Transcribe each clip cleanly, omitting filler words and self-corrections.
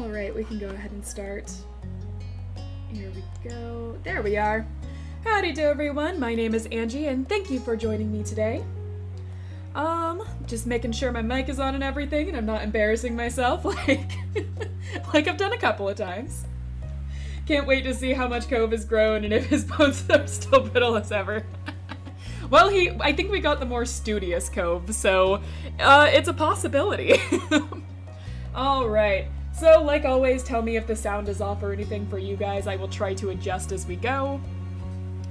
Alright, we can go ahead and start. Here we go. There we are. Howdy do everyone, my name is Angie and thank you for joining me today. Just making sure my mic is on and everything and I'm not embarrassing myself like I've done a couple of times. Can't wait to see how much Cove has grown and if his bones are still brittle as ever. Well, I think we got the more studious Cove, so it's a possibility. Alright, so like always, tell me if the sound is off or anything for you guys. I will try to adjust as we go.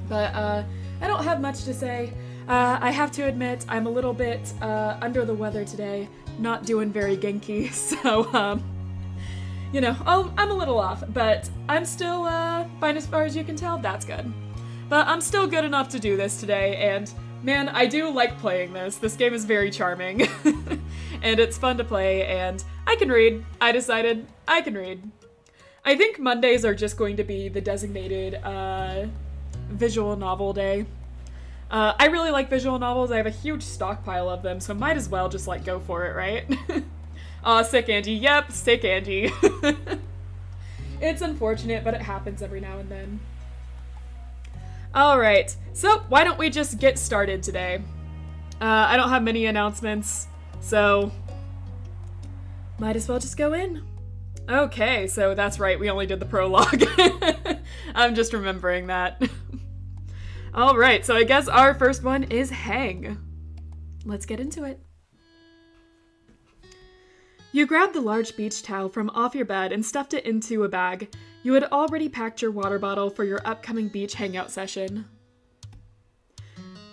But I don't have much to say. I have to admit, I'm a little bit under the weather today. Not doing very Genki, so, you know, I'm a little off, but I'm still fine as far as you can tell. That's good. But I'm still good enough to do this today, and man, I do like playing this. This game is very charming, and it's fun to play, and I can read. I decided I can read. I think Mondays are just going to be the designated visual novel day. I really like visual novels. I have a huge stockpile of them, so might as well just, like, go for it, right? Aw, sick Angie. Yep, sick Angie. It's unfortunate, but it happens every now and then. Alright, so why don't we just get started today? I don't have many announcements, so might as well just go in. Okay, so that's right, we only did the prologue. I'm just remembering that. Alright, so I guess our first one is Hang. Let's get into it. You grabbed the large beach towel from off your bed and stuffed it into a bag. You had already packed your water bottle for your upcoming beach hangout session.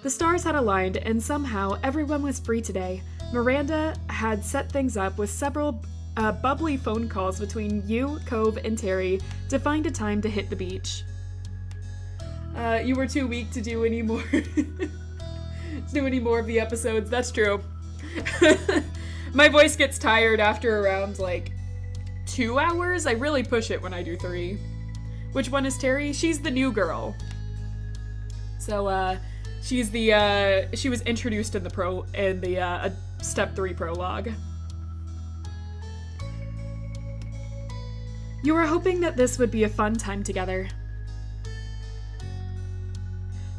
The stars had aligned, and somehow everyone was free today. Miranda had set things up with several bubbly phone calls between you, Cove, and Terry to find a time to hit the beach. You were too weak to do any more of the episodes. That's true. My voice gets tired after around, like, 2 hours? I really push it when I do 3. Which one is Terry? She's the new girl. So, she's the, she was introduced in the Step 3 prologue. You were hoping that this would be a fun time together.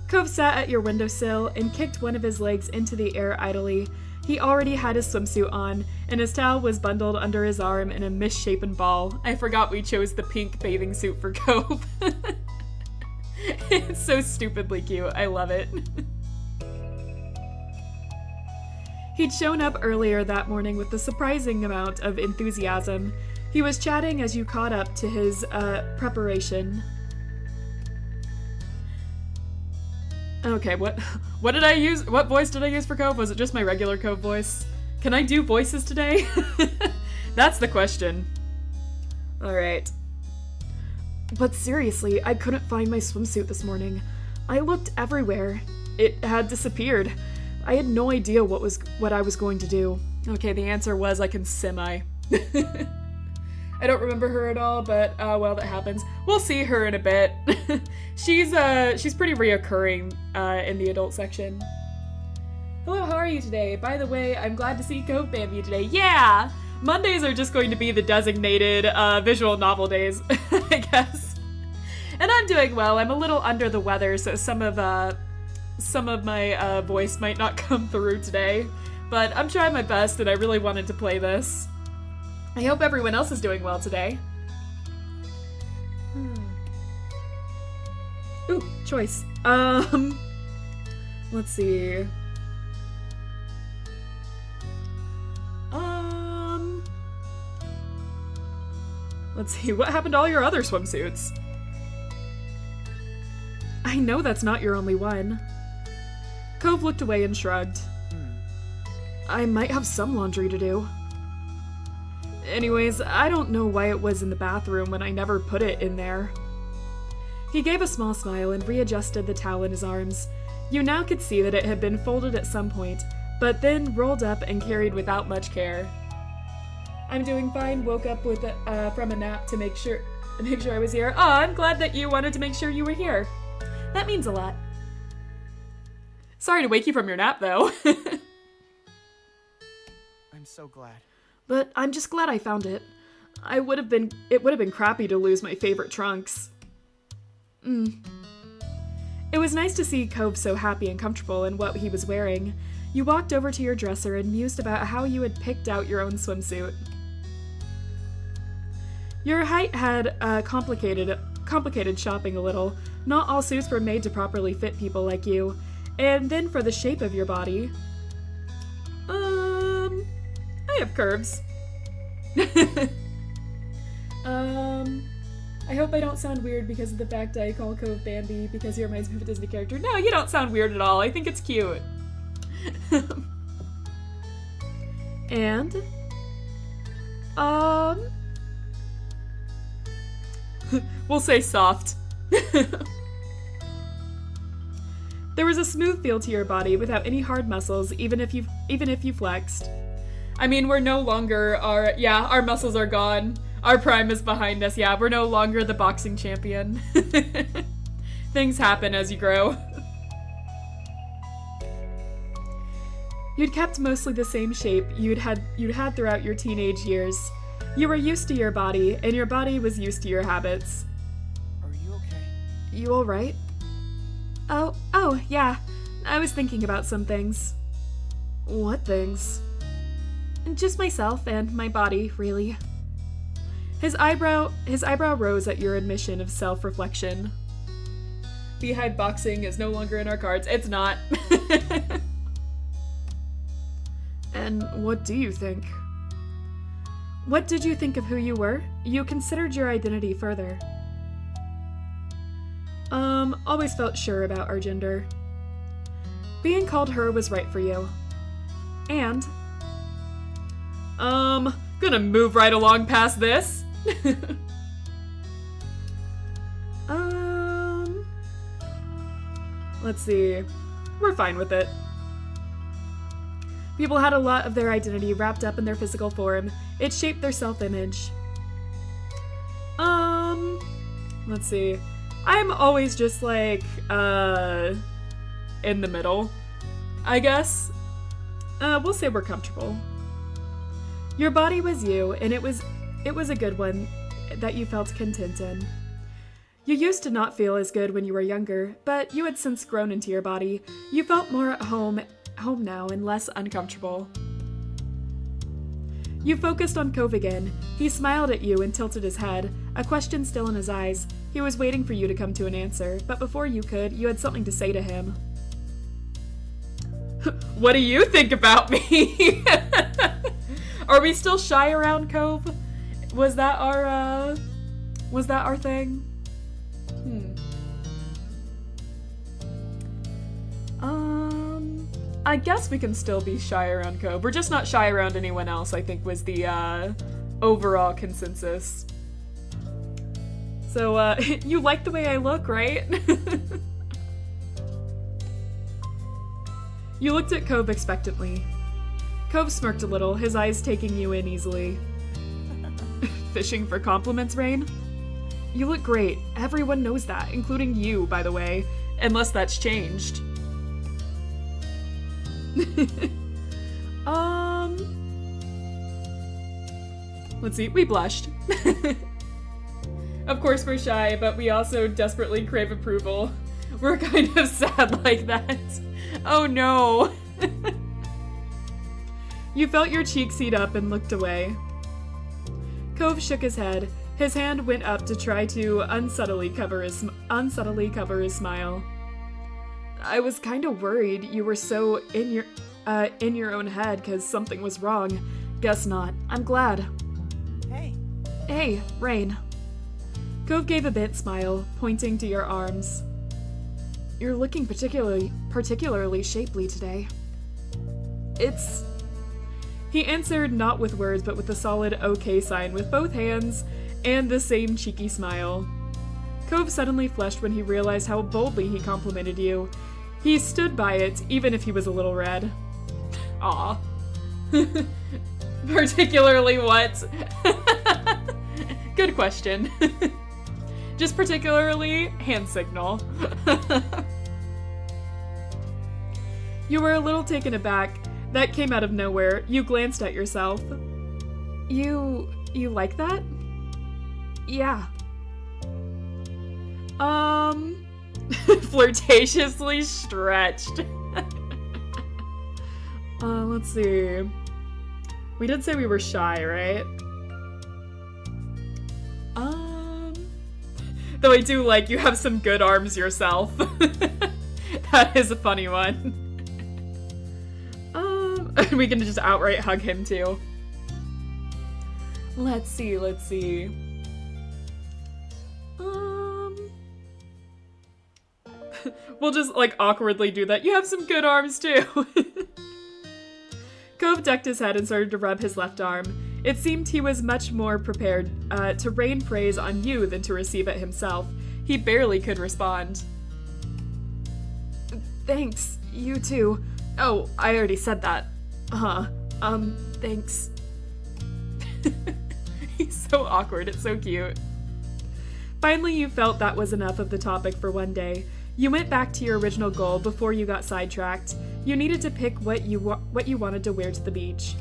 Cove sat at your windowsill and kicked one of his legs into the air idly. He already had his swimsuit on, and his towel was bundled under his arm in a misshapen ball. I forgot we chose the pink bathing suit for Cove. It's so stupidly cute. I love it. He'd shown up earlier that morning with a surprising amount of enthusiasm. He was chatting as you caught up to his preparation. Okay, what did I use? What voice did I use for Cove? Was it just my regular Cove voice? Can I do voices today? That's the question. Alright. But seriously, I couldn't find my swimsuit this morning. I looked everywhere. It had disappeared. I had no idea what I was going to do. Okay, the answer was I can semi. I don't remember her at all, but, well, that happens. We'll see her in a bit. She's pretty reoccurring, in the adult section. Hello, how are you today? By the way, I'm glad to see Cove Bambi today. Yeah! Mondays are just going to be the designated, visual novel days, I guess. And I'm doing well. I'm a little under the weather, so some of my, voice might not come through today. But I'm trying my best, and I really wanted to play this. I hope everyone else is doing well today. Ooh, choice. Let's see. Let's see, what happened to all your other swimsuits? I know that's not your only one. Cove looked away and shrugged. I might have some laundry to do. Anyways, I don't know why it was in the bathroom when I never put it in there. He gave a small smile and readjusted the towel in his arms. You now could see that it had been folded at some point, but then rolled up and carried without much care. I'm doing fine, woke up with from a nap to make sure I was here. Aw, I'm glad that you wanted to make sure you were here. That means a lot. Sorry to wake you from your nap, though. I'm so glad. But I'm just glad I found it. it would have been crappy to lose my favorite trunks. It was nice to see Cove so happy and comfortable in what he was wearing. You walked over to your dresser and mused about how you had picked out your own swimsuit. Your height had complicated shopping a little. Not all suits were made to properly fit people like you. And then for the shape of your body... I have curves. I hope I don't sound weird because of the fact I call Cove Bambi because he reminds me of a Disney character. No, you don't sound weird at all. I think it's cute. And... we'll say soft. There was a smooth feel to your body without any hard muscles, even if you flexed. I mean, we're no longer our muscles are gone. Our prime is behind us. Yeah, we're no longer the boxing champion. Things happen as you grow. You'd kept mostly the same shape you'd had throughout your teenage years. You were used to your body, and your body was used to your habits. Are you okay? You alright? Oh, yeah. I was thinking about some things. What things? Just myself and my body, really. His eyebrow rose at your admission of self-reflection. Beehive boxing is no longer in our cards. It's not. And what do you think? What did you think of who you were? You considered your identity further. Always felt sure about our gender. Being called her was right for you. And... gonna move right along past this. Let's see. We're fine with it. People had a lot of their identity wrapped up in their physical form. It shaped their self-image. Let's see. I'm always just like, in the middle, I guess. We'll say we're comfortable. Your body was you, and it was a good one that you felt content in. You used to not feel as good when you were younger, but you had since grown into your body. You felt more at home now and less uncomfortable. You focused on Cove again. He smiled at you and tilted his head, a question still in his eyes. He was waiting for you to come to an answer, but before you could, you had something to say to him. What do you think about me? Are we still shy around Cove? Was that our thing? I guess we can still be shy around Cove. We're just not shy around anyone else, I think was the, overall consensus. So, you like the way I look, right? You looked at Cove expectantly. Cove smirked a little, his eyes taking you in easily. Fishing for compliments, Rain? You look great. Everyone knows that, including you, by the way. Unless that's changed. Let's see, we blushed. Of course we're shy, but we also desperately crave approval. We're kind of sad like that. Oh no. You felt your cheeks heat up and looked away. Cove shook his head. His hand went up to try to unsubtly cover his smile. I was kind of worried you were so in your own head because something was wrong. Guess not. I'm glad. Hey. Hey, Rain. Cove gave a bent smile, pointing to your arms. You're looking particularly shapely today. It's... He answered not with words, but with a solid okay sign with both hands and the same cheeky smile. Cove suddenly flushed when he realized how boldly he complimented you. He stood by it, even if he was a little red. Aw. Particularly what? Good question. Just particularly hand signal. You were a little taken aback. That came out of nowhere. You glanced at yourself. You like that? Yeah. Flirtatiously stretched. Let's see. We did say we were shy, right? Though I do like you have some good arms yourself. That is a funny one. We can just outright hug him too. Let's see. We'll just like awkwardly do that. You have some good arms too. Cove ducked his head and started to rub his left arm. It seemed he was much more prepared to rain praise on you than to receive it himself. He barely could respond. Thanks, you too. Oh, I already said that. Thanks. He's so awkward, it's so cute. Finally, you felt that was enough of the topic for one day. You went back to your original goal before you got sidetracked. You needed to pick what you wanted to wear to the beach.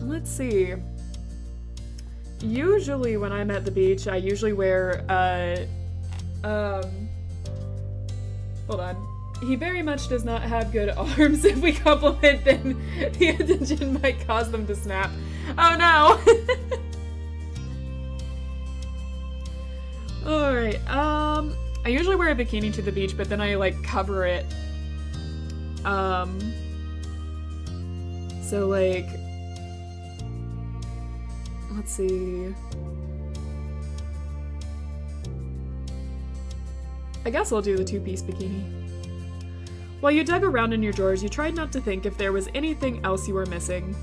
Let's see. Usually when I'm at the beach, I usually wear, hold on. He very much does not have good arms. If we compliment, then the attention might cause them to snap. Oh no! Alright, I usually wear a bikini to the beach, but then I, like, cover it. So, like, let's see. I guess I'll do the two-piece bikini. While you dug around in your drawers, you tried not to think if there was anything else you were missing.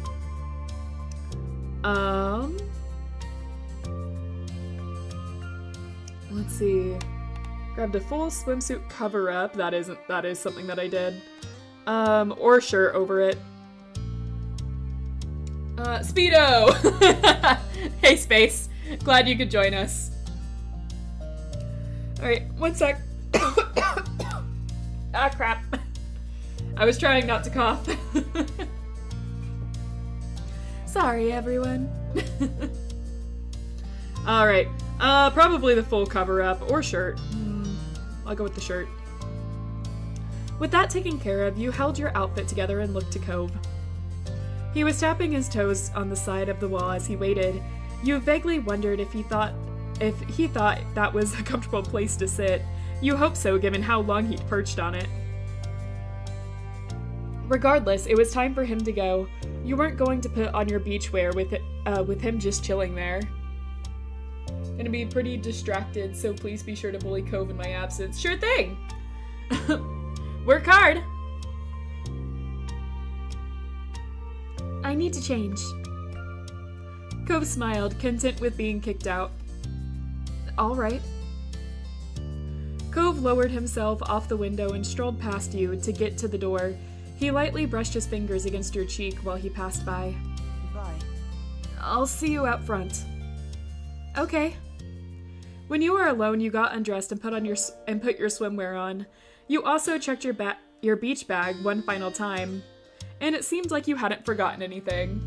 Let's see. Grabbed a full swimsuit cover-up. That is something that I did. Or shirt over it. Speedo! Hey, Space. Glad you could join us. Alright, one sec. Ah, crap. I was trying not to cough. Sorry, everyone. Alright. Probably the full cover-up, or shirt. I'll go with the shirt. With that taken care of, you held your outfit together and looked to Cove. He was tapping his toes on the side of the wall as he waited. You vaguely wondered if he thought that was a comfortable place to sit. You hoped so, given how long he'd perched on it. Regardless, it was time for him to go. You weren't going to put on your beachwear with him just chilling there. Gonna be pretty distracted, so please be sure to bully Cove in my absence. Sure thing! Work hard! I need to change. Cove smiled, content with being kicked out. All right. Cove lowered himself off the window and strolled past you to get to the door. He lightly brushed his fingers against your cheek while he passed by. Bye. I'll see you out front. Okay. When you were alone, you got undressed and put your swimwear on. You also checked your beach bag one final time, and it seemed like you hadn't forgotten anything.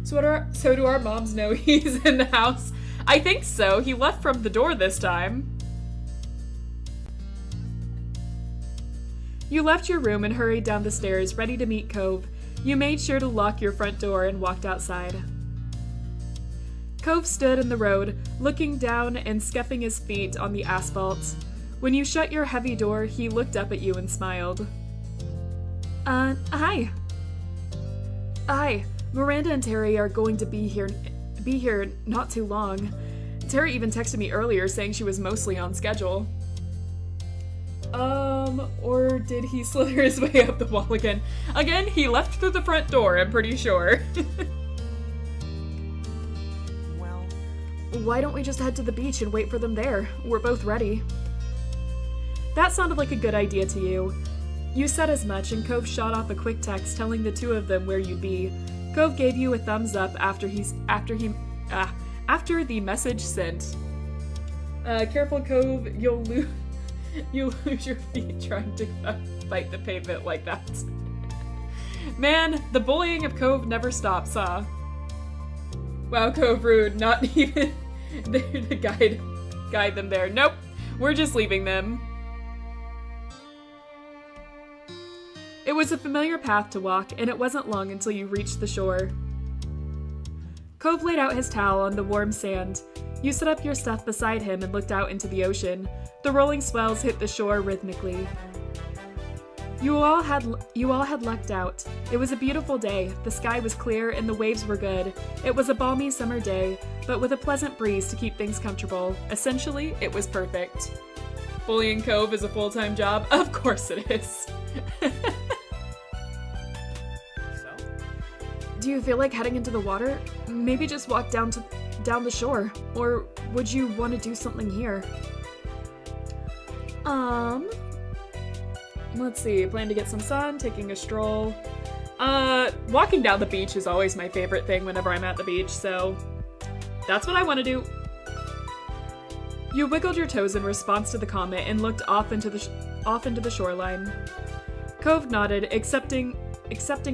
So do our moms know he's in the house? I think so. He left from the door this time. You left your room and hurried down the stairs, ready to meet Cove. You made sure to lock your front door and walked outside. Cove stood in the road, looking down and scuffing his feet on the asphalt. When you shut your heavy door, he looked up at you and smiled. Hi. Hi. Miranda and Terry are going to be here not too long. Terry even texted me earlier saying she was mostly on schedule. Or did he slither his way up the wall again? Again, he left through the front door, I'm pretty sure. Well, why don't we just head to the beach and wait for them there? We're both ready. That sounded like a good idea to you. You said as much, and Cove shot off a quick text telling the two of them where you'd be. Cove gave you a thumbs up after the message sent. Careful, Cove, you'll lose your feet trying to fight the pavement like that. Man, the bullying of Cove never stops, huh? Wow, Cove rude. Not even there to guide them there. Nope, we're just leaving them. It was a familiar path to walk, and it wasn't long until you reached the shore. Cove laid out his towel on the warm sand. You set up your stuff beside him and looked out into the ocean. The rolling swells hit the shore rhythmically. You all had lucked out. It was a beautiful day. The sky was clear and the waves were good. It was a balmy summer day, but with a pleasant breeze to keep things comfortable. Essentially, it was perfect. Bullying Cove is a full-time job? Of course it is. Do you feel like heading into the water? Maybe just walk down the shore. Or would you want to do something here? Let's see. Plan to get some sun, taking a stroll. Walking down the beach is always my favorite thing whenever I'm at the beach, so that's what I want to do. You wiggled your toes in response to the comment and looked off into the shoreline. Cove nodded, accepting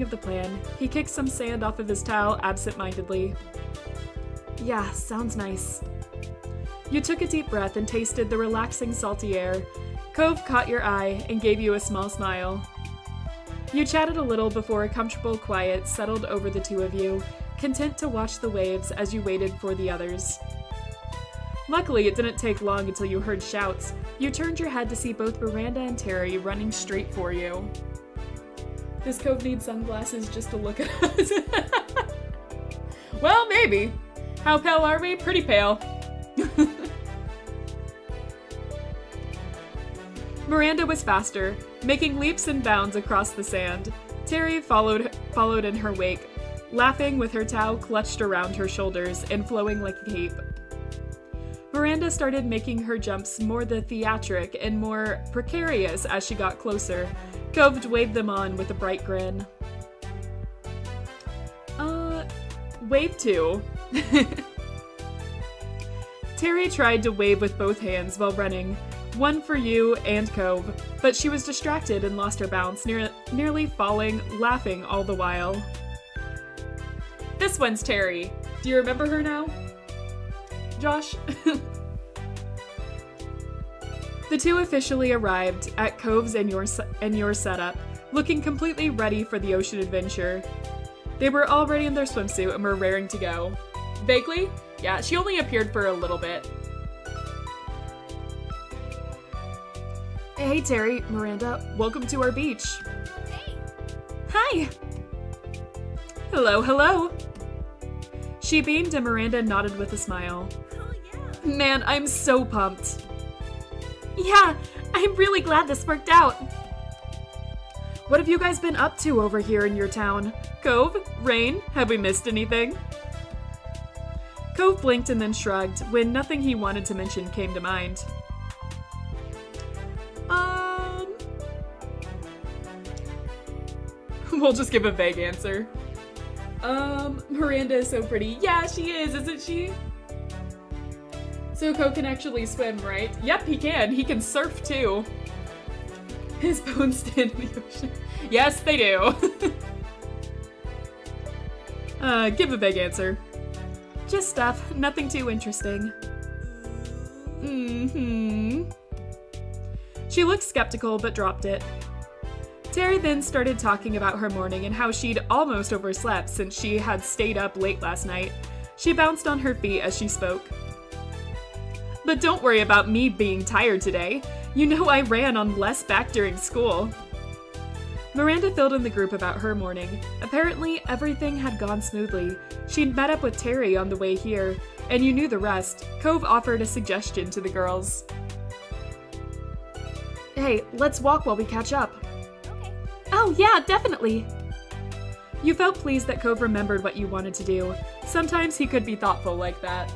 of the plan. He kicked some sand off of his towel absent-mindedly. Yeah, sounds nice. You took a deep breath and tasted the relaxing salty air. Cove caught your eye and gave you a small smile. You chatted a little before a comfortable quiet settled over the two of you, content to watch the waves as you waited for the others. Luckily, it didn't take long until you heard shouts. You turned your head to see both Miranda and Terry running straight for you. Does Cove need sunglasses just to look at us? Well, maybe. How pale are we? Pretty pale. Miranda was faster, making leaps and bounds across the sand. Terry followed in her wake, laughing with her towel clutched around her shoulders and flowing like a cape. Miranda started making her jumps more theatric and more precarious as she got closer. Cove waved them on with a bright grin. Wave 2. Terry tried to wave with both hands while running, one for you and Cove, but she was distracted and lost her balance, nearly falling, laughing all the while. This one's Terry. Do you remember her now? Josh? The two officially arrived at Cove's and your setup, looking completely ready for the ocean adventure. They were already in their swimsuit and were raring to go. Vaguely? Yeah, she only appeared for a little bit. Hey Terry, Miranda, welcome to our beach. Hey! Hi! Hello, hello! She beamed and Miranda nodded with a smile. Oh yeah! Man, I'm so pumped. Yeah, I'm really glad this worked out. What have you guys been up to over here in your town? Cove? Rain? Have we missed anything? Cove blinked and then shrugged when nothing he wanted to mention came to mind. We'll just give a vague answer. Miranda is so pretty. Yeah, she is, isn't she? So Cove can actually swim, right? Yep, he can. He can surf, too. His bones stand in the ocean. Yes, they do. Give a vague answer. Just stuff. Nothing too interesting. Mm-hmm. She looked skeptical, but dropped it. Terry then started talking about her morning and how she'd almost overslept since she had stayed up late last night. She bounced on her feet as she spoke. But don't worry about me being tired today. You know I ran on less back during school. Miranda filled in the group about her morning. Apparently, everything had gone smoothly. She'd met up with Terry on the way here, and you knew the rest. Cove offered a suggestion to the girls. Hey, let's walk while we catch up. Okay. Oh, yeah, definitely. You felt pleased that Cove remembered what you wanted to do. Sometimes he could be thoughtful like that.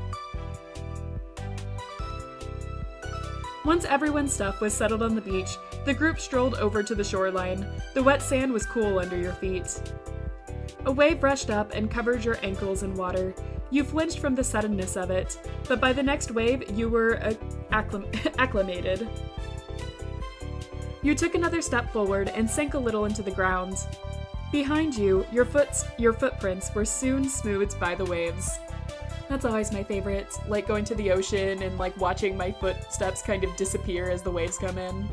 Once everyone's stuff was settled on the beach, the group strolled over to the shoreline. The wet sand was cool under your feet. A wave brushed up and covered your ankles in water. You flinched from the suddenness of it, but by the next wave, you were acclimated. You took another step forward and sank a little into the ground. Behind you, your footprints were soon smoothed by the waves. That's always my favorite, like going to the ocean and like watching my footsteps kind of disappear as the waves come in.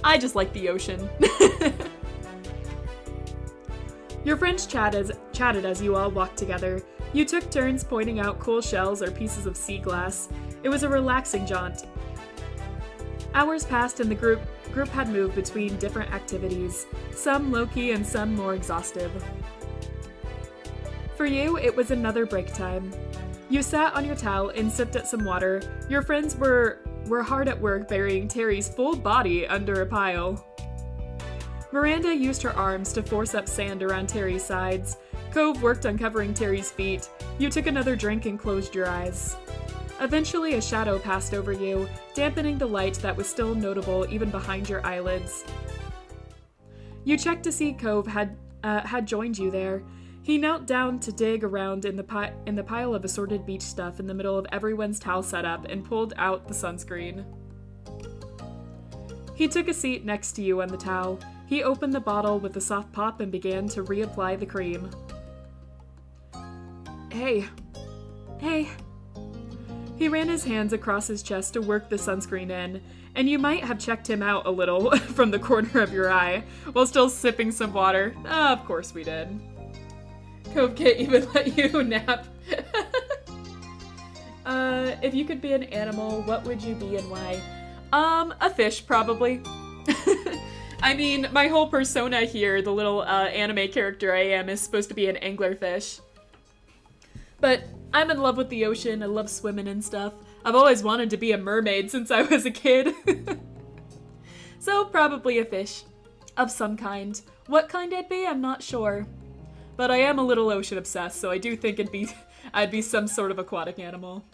I just like the ocean. Your friends chatted as you all walked together. You took turns pointing out cool shells or pieces of sea glass. It was a relaxing jaunt. Hours passed and the group had moved between different activities, some low-key and some more exhaustive. For you, it was another break time. You sat on your towel and sipped at some water. Your friends were hard at work burying Terry's full body under a pile. Miranda used her arms to force up sand around Terry's sides. Cove worked on covering Terry's feet. You took another drink and closed your eyes. Eventually, a shadow passed over you, dampening the light that was still notable even behind your eyelids. You checked to see Cove had joined you there. He knelt down to dig around in the pile of assorted beach stuff in the middle of everyone's towel setup and pulled out the sunscreen. He took a seat next to you on the towel. He opened the bottle with a soft pop and began to reapply the cream. Hey. He ran his hands across his chest to work the sunscreen in, and you might have checked him out a little from the corner of your eye, while still sipping some water. Of course we did. Cove can't even let you nap. If you could be an animal, what would you be and why? A fish, probably. I mean, my whole persona here, the little anime character I am, is supposed to be an anglerfish. But I'm in love with the ocean, I love swimming and stuff. I've always wanted to be a mermaid since I was a kid. So probably a fish. Of some kind. What kind I'd be, I'm not sure. But I am a little ocean obsessed, so I do think I'd be some sort of aquatic animal.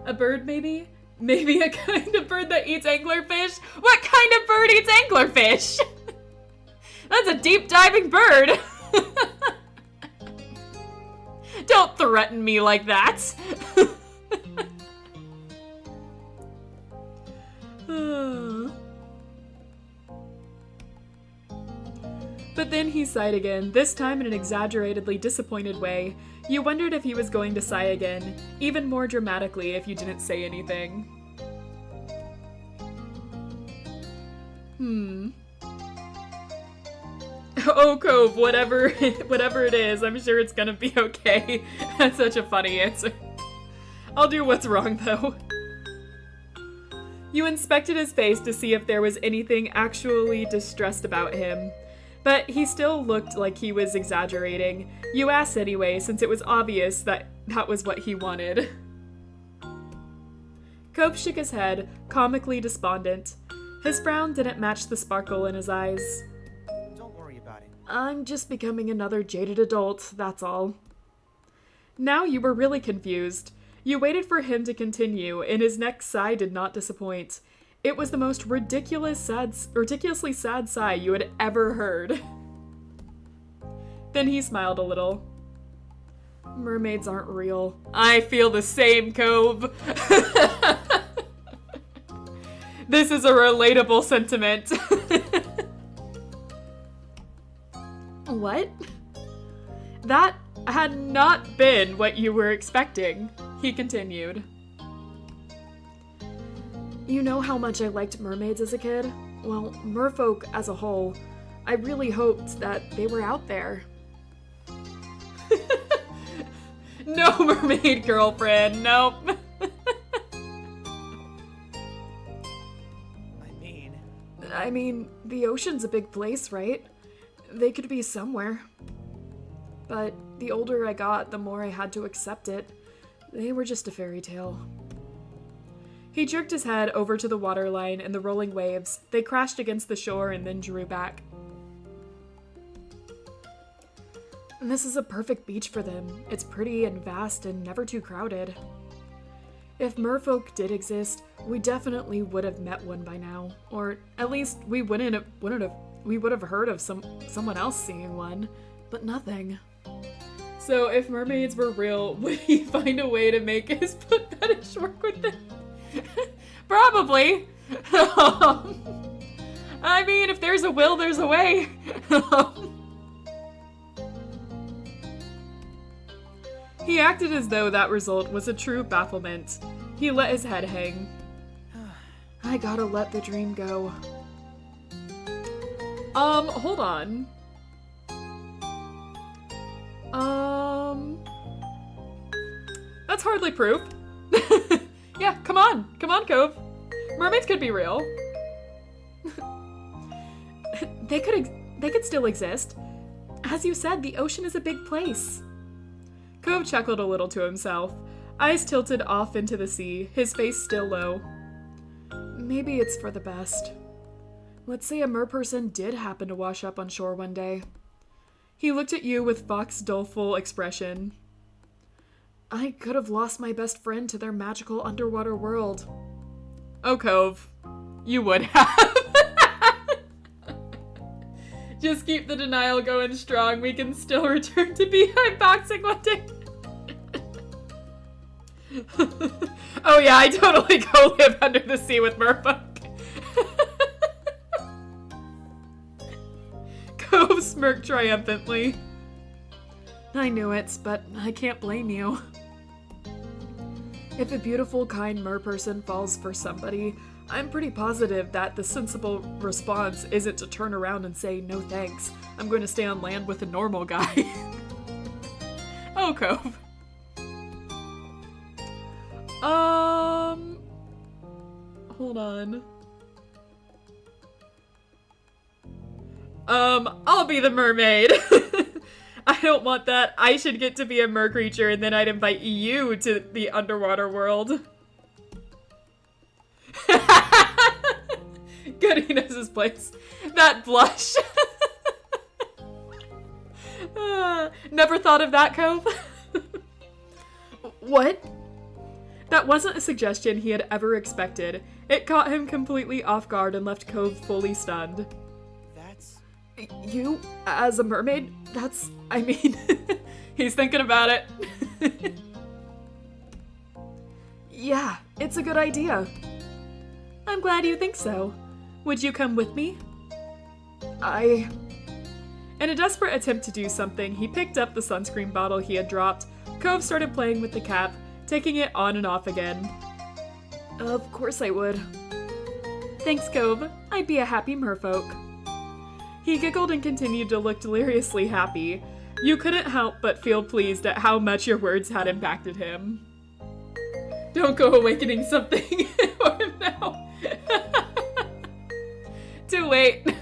A bird, maybe? Maybe a kind of bird that eats anglerfish? What kind of bird eats anglerfish? That's a deep diving bird! Don't threaten me like that! But then he sighed again, this time in an exaggeratedly disappointed way. You wondered if he was going to sigh again, even more dramatically if you didn't say anything. Oh, Cove, whatever it is, I'm sure it's gonna be okay. That's such a funny answer. I'll do what's wrong, though. You inspected his face to see if there was anything actually distressed about him. But he still looked like he was exaggerating. You asked anyway, since it was obvious that was what he wanted. Cove shook his head, comically despondent. His frown didn't match the sparkle in his eyes. Don't worry about it. I'm just becoming another jaded adult, that's all. Now you were really confused. You waited for him to continue, and his next sigh did not disappoint. It was the most ridiculously sad sigh you had ever heard. Then he smiled a little. Mermaids aren't real. I feel the same, Cove. This is a relatable sentiment. What? That had not been what you were expecting, he continued. You know how much I liked mermaids as a kid? Well, merfolk as a whole. I really hoped that they were out there. No mermaid girlfriend, nope. I mean, the ocean's a big place, right? They could be somewhere. But the older I got, the more I had to accept it. They were just a fairy tale. He jerked his head over to the waterline and the rolling waves. They crashed against the shore and then drew back. And this is a perfect beach for them. It's pretty and vast and never too crowded. If merfolk did exist, we definitely would have met one by now. Or at least we would have heard of someone else seeing one. But nothing. So if mermaids were real, would he find a way to make his foot fetish work with them? Probably. I mean, if there's a will, there's a way. He acted as though that result was a true bafflement. He let his head hang. I gotta let the dream go. Hold on. That's hardly proof. Yeah, come on. Come on, Cove. Mermaids could be real. They could still exist. As you said, the ocean is a big place. Cove chuckled a little to himself, eyes tilted off into the sea, his face still low. Maybe it's for the best. Let's say a merperson did happen to wash up on shore one day. He looked at you with Fox's doleful expression. I could have lost my best friend to their magical underwater world. Oh, Cove. You would have. Just keep the denial going strong. We can still return to beehive boxing one day. Oh yeah, I totally go live under the sea with Merfolk. Cove smirked triumphantly. I knew it, but I can't blame you. If a beautiful, kind merperson falls for somebody, I'm pretty positive that the sensible response isn't to turn around and say, no thanks, I'm going to stay on land with a normal guy. Oh, Cove. Hold on. I'll be the mermaid. I don't want that. I should get to be a mer creature and then I'd invite you to the underwater world. Good, he knows his place. That blush. Never thought of that, Cove. What? That wasn't a suggestion he had ever expected. It caught him completely off guard and left Cove fully stunned. That's... You, as a mermaid? That's, I mean, he's thinking about it. Yeah, it's a good idea. I'm glad you think so. Would you come with me? In a desperate attempt to do something, he picked up the sunscreen bottle he had dropped. Cove started playing with the cap, taking it on and off again. Of course I would. Thanks, Cove. I'd be a happy merfolk. He giggled and continued to look deliriously happy. You couldn't help but feel pleased at how much your words had impacted him. Don't go awakening something for him now. Too late.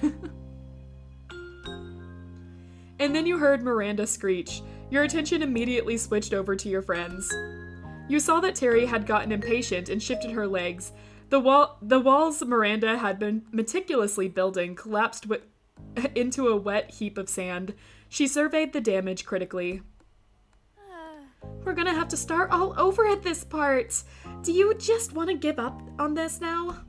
And then you heard Miranda screech. Your attention immediately switched over to your friends. You saw that Terry had gotten impatient and shifted her legs. The walls Miranda had been meticulously building collapsed into a wet heap of sand. She surveyed the damage critically. We're gonna have to start all over at this part. Do you just want to give up on this now?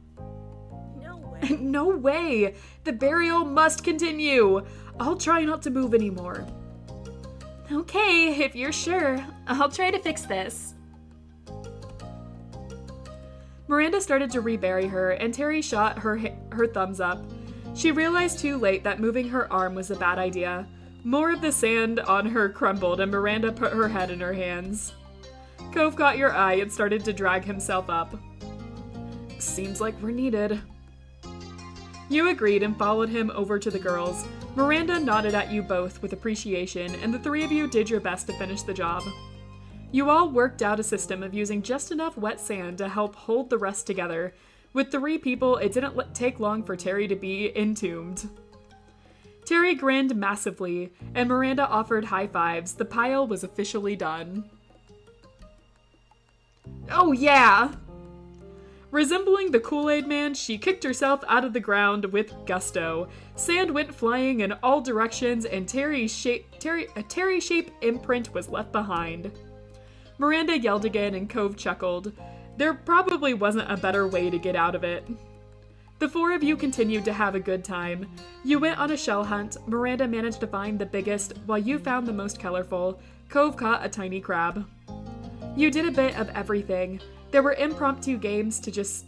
No way. No way. The burial must continue. I'll try not to move anymore. Okay, if you're sure. I'll try to fix this. Miranda started to rebury her, and Terry shot her thumbs up. She realized too late that moving her arm was a bad idea. More of the sand on her crumbled, and Miranda put her head in her hands. Cove caught your eye and started to drag himself up. Seems like we're needed. You agreed and followed him over to the girls. Miranda nodded at you both with appreciation, and the three of you did your best to finish the job. You all worked out a system of using just enough wet sand to help hold the rest together. With 3 people, it didn't take long for Terry to be entombed. Terry grinned massively, and Miranda offered high fives. The pile was officially done. Oh yeah! Resembling the Kool-Aid Man, she kicked herself out of the ground with gusto. Sand went flying in all directions, and a Terry-shaped imprint was left behind. Miranda yelled again, and Cove chuckled. There probably wasn't a better way to get out of it. The 4 of you continued to have a good time. You went on a shell hunt. Miranda managed to find the biggest, while you found the most colorful. Cove caught a tiny crab. You did a bit of everything. There were impromptu games to just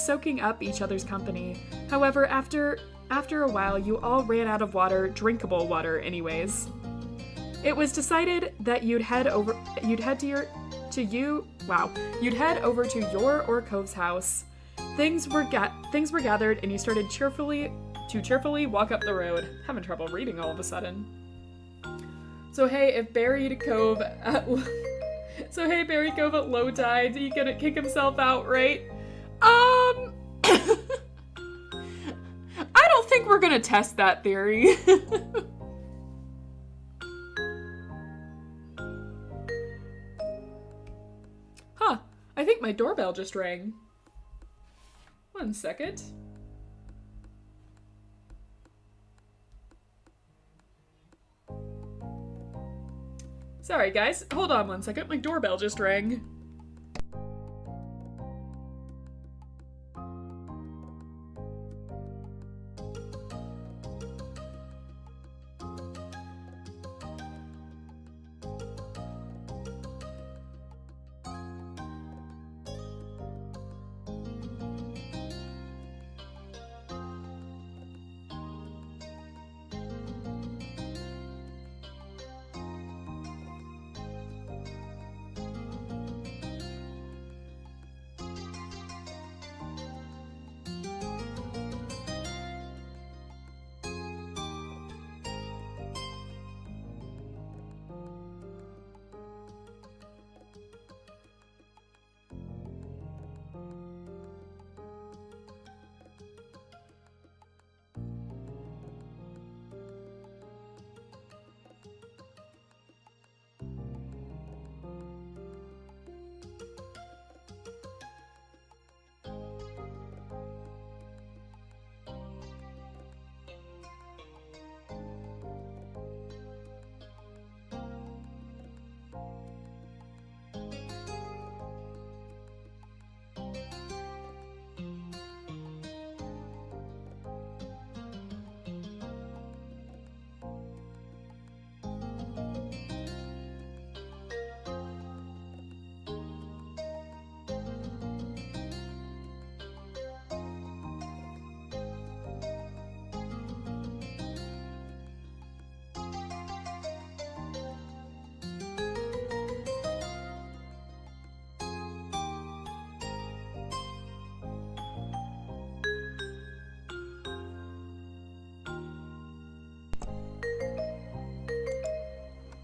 soaking up each other's company. However, after a while, you all ran out of water, drinkable water anyways. It was decided that you'd head over to your or Cove's house. Things were gathered, and you started cheerfully walk up the road. Having trouble reading all of a sudden. So hey, if buried Cove at low tide, he couldn't kick himself out, right? I don't think we're gonna test that theory. Huh, I think my doorbell just rang. One second. Sorry guys, hold on one second, my doorbell just rang.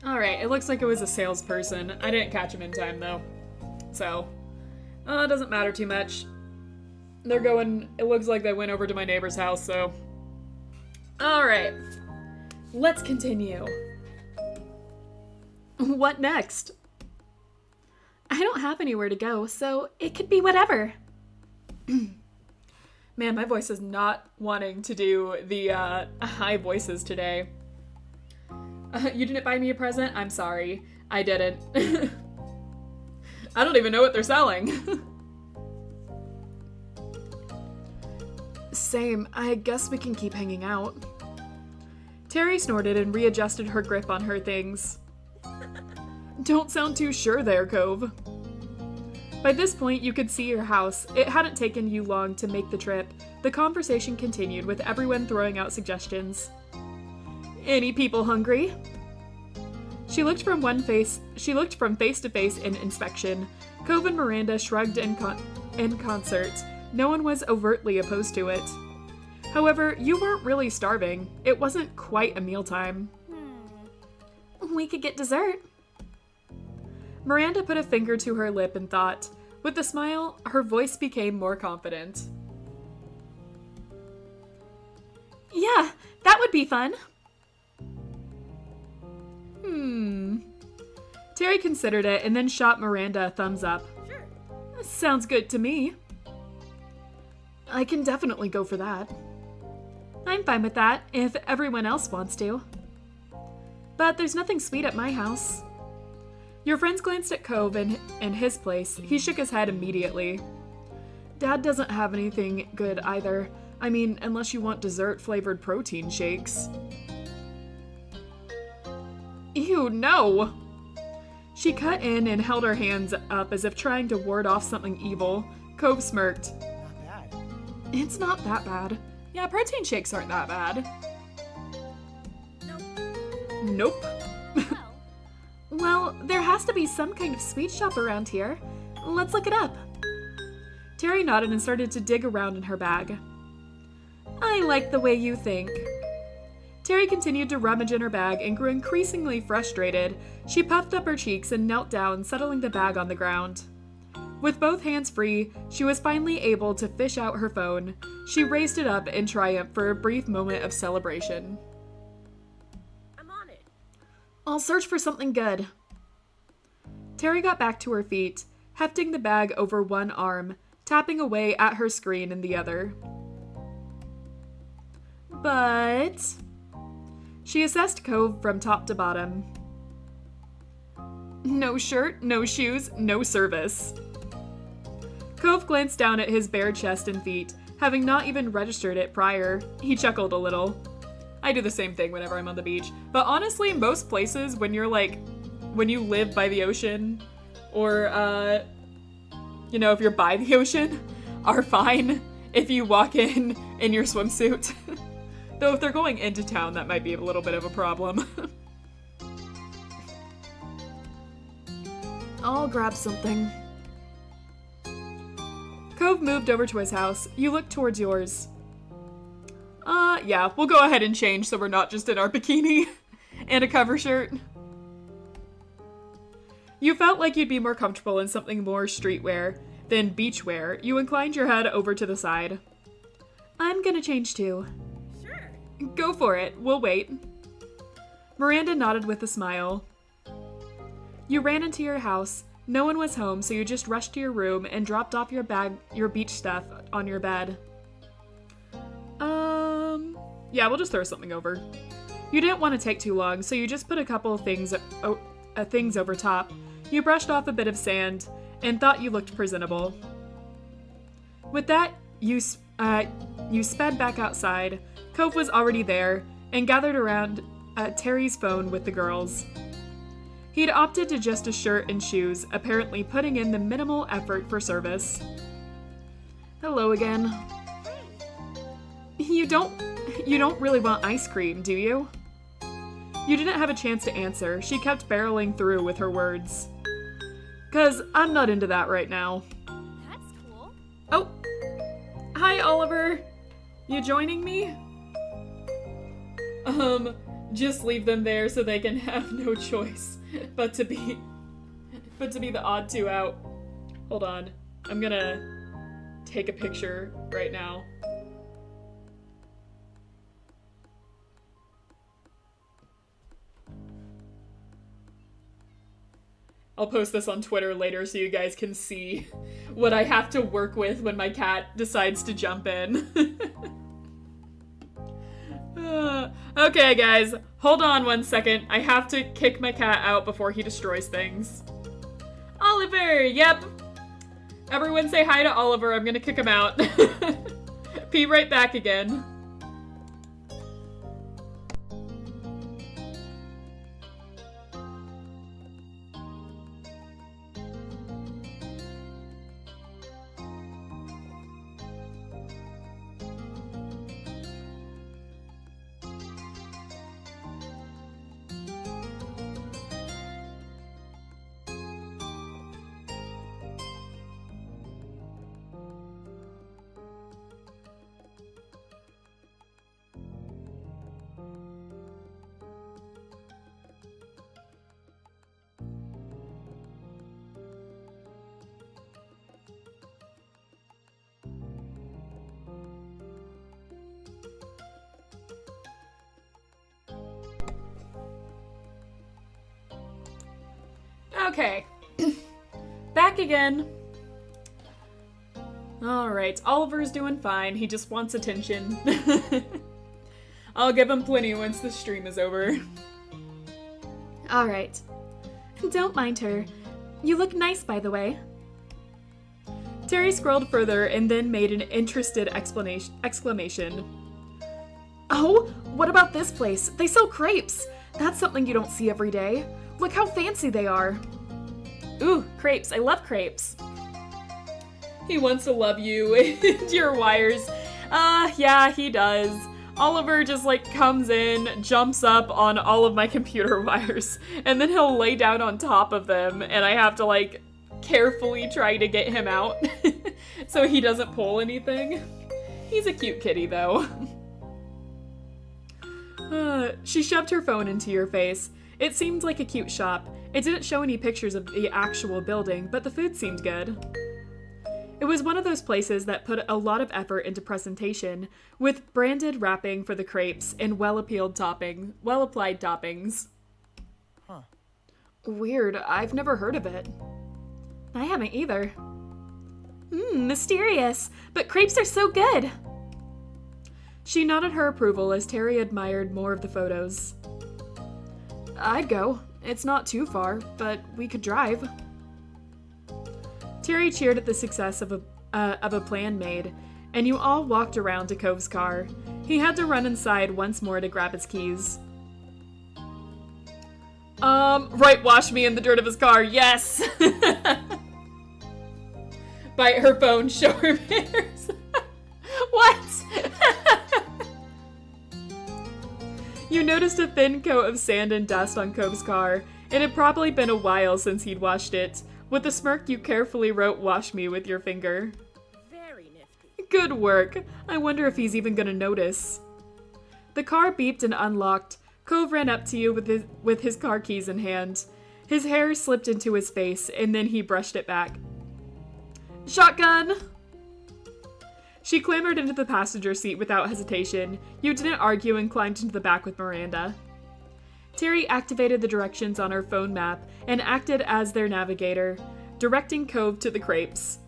Alright, it looks like it was a salesperson. I didn't catch him in time, though. So, it doesn't matter too much. They're going... It looks like they went over to my neighbor's house, so... Alright. Let's continue. What next? I don't have anywhere to go, so it could be whatever. Man, my voice is not wanting to do the high voices today. You didn't buy me a present? I'm sorry. I didn't. I don't even know what they're selling. Same. I guess we can keep hanging out. Terry snorted and readjusted her grip on her things. Don't sound too sure there, Cove. By this point, you could see your house. It hadn't taken you long to make the trip. The conversation continued, with everyone throwing out suggestions. Any people hungry? She looked from face to face in inspection. Cove and Miranda shrugged in concert. No one was overtly opposed to it. However, you weren't really starving. It wasn't quite a mealtime. We could get dessert. Miranda put a finger to her lip and thought. With a smile, her voice became more confident. Yeah, that would be fun. Terry considered it and then shot Miranda a thumbs up. Sure. Sounds good to me. I can definitely go for that. I'm fine with that, if everyone else wants to. But there's nothing sweet at my house. Your friends glanced at Cove and his place. He shook his head immediately. Dad doesn't have anything good either. I mean, unless you want dessert-flavored protein shakes. Ew, no! She cut in and held her hands up as if trying to ward off something evil. Cove smirked. Not bad. It's not that bad. Yeah, protein shakes aren't that bad. Nope. Well, there has to be some kind of sweet shop around here. Let's look it up. Terry nodded and started to dig around in her bag. I like the way you think. Terry continued to rummage in her bag and grew increasingly frustrated. She puffed up her cheeks and knelt down, settling the bag on the ground. With both hands free, she was finally able to fish out her phone. She raised it up in triumph for a brief moment of celebration. I'm on it. I'll search for something good. Terry got back to her feet, hefting the bag over one arm, tapping away at her screen in the other. But... She assessed Cove from top to bottom. No shirt, no shoes, no service. Cove glanced down at his bare chest and feet, having not even registered it prior. He chuckled a little. I do the same thing whenever I'm on the beach. But honestly, most places, when you live by the ocean, or, if you're by the ocean, are fine if you walk in your swimsuit. Though if they're going into town, that might be a little bit of a problem. I'll grab something. Cove moved over to his house. You looked towards yours. Yeah, we'll go ahead and change so we're not just in our bikini and a cover shirt. You felt like you'd be more comfortable in something more streetwear than beachwear. You inclined your head over to the side. I'm gonna change too. Sure. Go for it. We'll wait. Miranda nodded with a smile. You ran into your house. No one was home, so you just rushed to your room and dropped off your beach stuff on your bed. Yeah, we'll just throw something over. You didn't want to take too long, so you just put a couple of things over top. You brushed off a bit of sand and thought you looked presentable. With that, you sped back outside. Cove was already there and gathered around Terry's phone with the girls. He'd opted to just a shirt and shoes, apparently putting in the minimal effort for service. Hello again. You don't really want ice cream, do you? You didn't have a chance to answer. She kept barreling through with her words. 'Cause I'm not into that right now. That's cool. Oh! Hi, Oliver! You joining me? Just leave them there so they can have no choice but to be the odd two out. Hold on. I'm gonna take a picture right now. I'll post this on Twitter later so you guys can see what I have to work with when my cat decides to jump in. Okay, guys, hold on one second. I have to kick my cat out before he destroys things. Oliver, yep. Everyone say hi to Oliver. I'm gonna kick him out. Be right back again. Okay. Back again. Alright, Oliver's doing fine. He just wants attention. I'll give him plenty once the stream is over. Alright. Don't mind her. You look nice, by the way. Terry scrolled further and then made an interested exclamation. Oh, what about this place? They sell crepes. That's something you don't see every day. Look how fancy they are. Ooh, crepes. I love crepes. He wants to love you and your wires. Yeah, he does. Oliver just like comes in, jumps up on all of my computer wires, and then he'll lay down on top of them, and I have to like carefully try to get him out so he doesn't pull anything. He's a cute kitty though. She shoved her phone into your face. It seemed like a cute shop. It didn't show any pictures of the actual building, but the food seemed good. It was one of those places that put a lot of effort into presentation, with branded wrapping for the crepes and well-applied toppings. Huh. Weird, I've never heard of it. I haven't either. Mysterious, but crepes are so good. She nodded her approval as Terry admired more of the photos. I'd go. It's not too far, but we could drive. Terry cheered at the success of a plan made, and you all walked around to Cove's car. He had to run inside once more to grab his keys. Right, wash me in the dirt of his car, yes! Bite her phone, show her mirrors. What? You noticed a thin coat of sand and dust on Cove's car. It had probably been a while since he'd washed it. With a smirk, you carefully wrote "wash me" with your finger. Very nifty. Good work. I wonder if he's even gonna notice. The car beeped and unlocked. Cove ran up to you with his car keys in hand. His hair slipped into his face, and then he brushed it back. Shotgun! She clambered into the passenger seat without hesitation. You didn't argue and climbed into the back with Miranda. Terry activated the directions on her phone map and acted as their navigator, directing Cove to the crepes.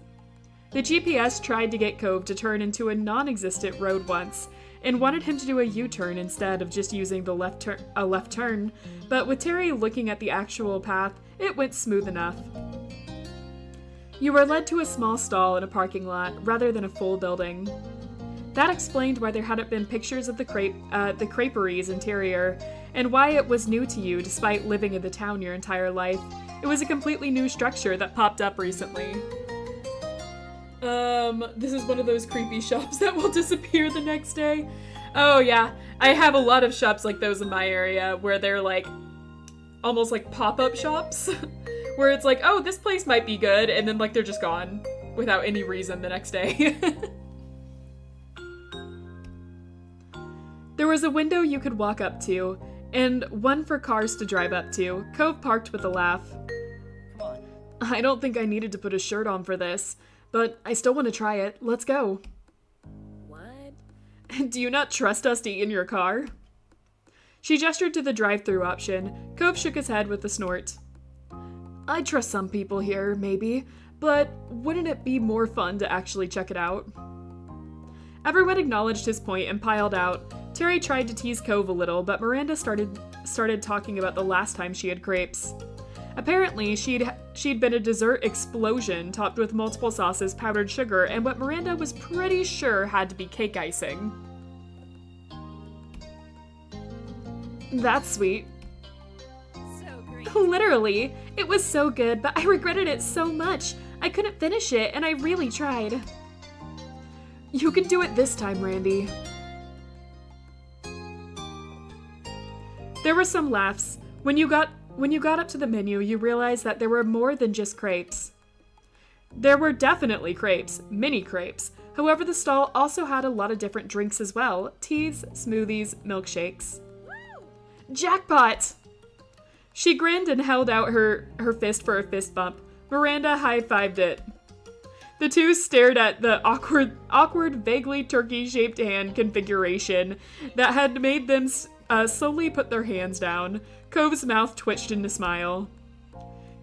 The GPS tried to get Cove to turn into a non-existent road once, and wanted him to do a U-turn instead of just using a left turn, but with Terry looking at the actual path, it went smooth enough. You were led to a small stall in a parking lot, rather than a full building. That explained why there hadn't been pictures of the creperies interior, and why it was new to you despite living in the town your entire life. It was a completely new structure that popped up recently. This is one of those creepy shops that will disappear the next day. Oh yeah, I have a lot of shops like those in my area where they're like, almost like pop-up shops, where it's like, oh, this place might be good, and then like they're just gone without any reason the next day. There was a window you could walk up to, and one for cars to drive up to. Cove parked with a laugh. Come on. I don't think I needed to put a shirt on for this, but I still want to try it. Let's go. What? Do you not trust us to eat in your car? She gestured to the drive-thru option. Cove shook his head with a snort. I trust some people here, maybe, but wouldn't it be more fun to actually check it out? Everyone acknowledged his point and piled out. Terry tried to tease Cove a little, but Miranda started talking about the last time she had crepes. Apparently, she'd been a dessert explosion topped with multiple sauces, powdered sugar, and what Miranda was pretty sure had to be cake icing. That's sweet. So great. Literally, it was so good, but I regretted it so much. I couldn't finish it, and I really tried. You can do it this time, Randy. There were some laughs. When you got up to the menu, you realized that there were more than just crepes. There were definitely crepes, mini crepes. However, the stall also had a lot of different drinks as well. Teas, smoothies, milkshakes. Woo! Jackpot! She grinned and held out her fist for a fist bump. Miranda high-fived it. The two stared at the awkward, vaguely turkey-shaped hand configuration that had made them slowly put their hands down. Cove's mouth twitched into a smile.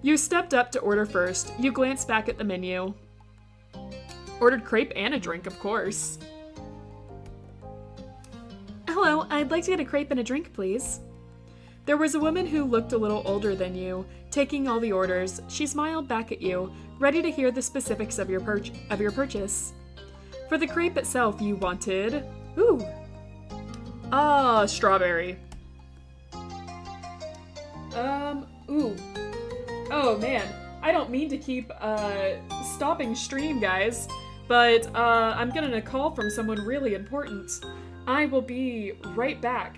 You stepped up to order first. You glanced back at the menu. Ordered crepe and a drink, of course. Hello, I'd like to get a crepe and a drink, please. There was a woman who looked a little older than you, taking all the orders. She smiled back at you, ready to hear the specifics of your purchase. For the crepe itself, you wanted... Ooh. Strawberry. Ooh. Oh, man. I don't mean to keep stopping stream, guys, but I'm getting a call from someone really important. I will be right back.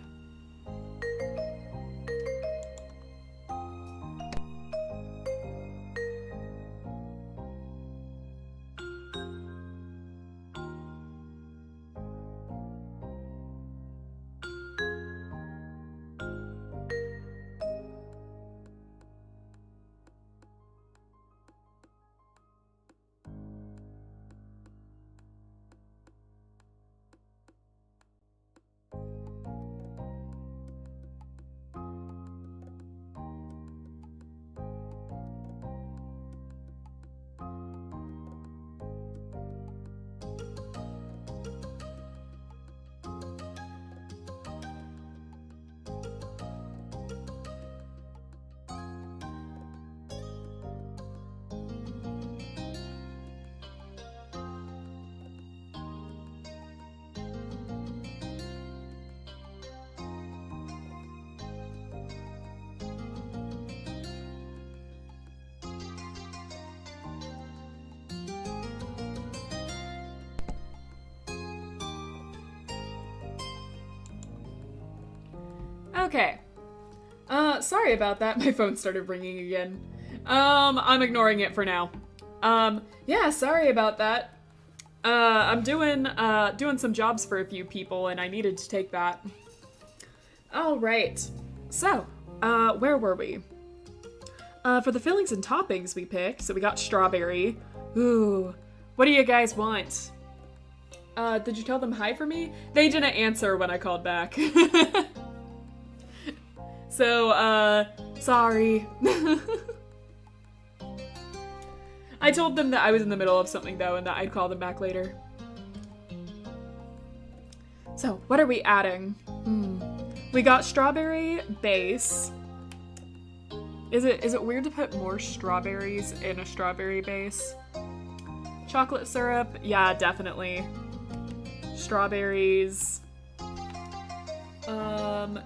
Okay. Sorry about that. My phone started ringing again. I'm ignoring it for now. Yeah, sorry about that. I'm doing some jobs for a few people, and I needed to take that. All right. So, where were we? For the fillings and toppings we picked, so we got strawberry. Ooh, what do you guys want? Did you tell them hi for me? They didn't answer when I called back. So, sorry. I told them that I was in the middle of something though, and that I'd call them back later. So, what are we adding? We got strawberry base. Is it weird to put more strawberries in a strawberry base? Chocolate syrup, yeah, definitely. Strawberries.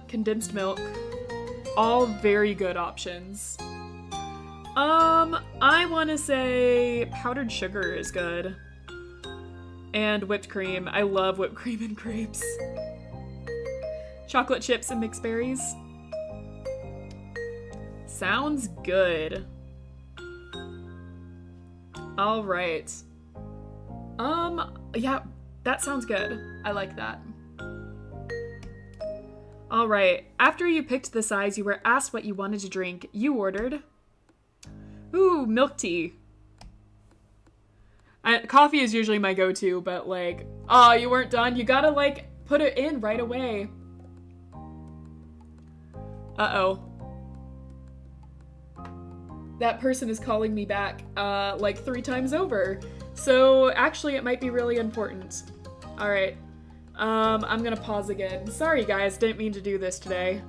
Condensed milk. All very good options. I want to say powdered sugar is good. And whipped cream. I love whipped cream and crepes. Chocolate chips and mixed berries. Sounds good. All right. Yeah, that sounds good. I like that. All right. After you picked the size, you were asked what you wanted to drink. You ordered. Ooh, milk tea. Coffee is usually my go-to, but like, oh, you weren't done. You gotta like put it in right away. Uh-oh. That person is calling me back, like 3 times over. So actually it might be really important. All right. I'm gonna pause again. Sorry guys, didn't mean to do this today.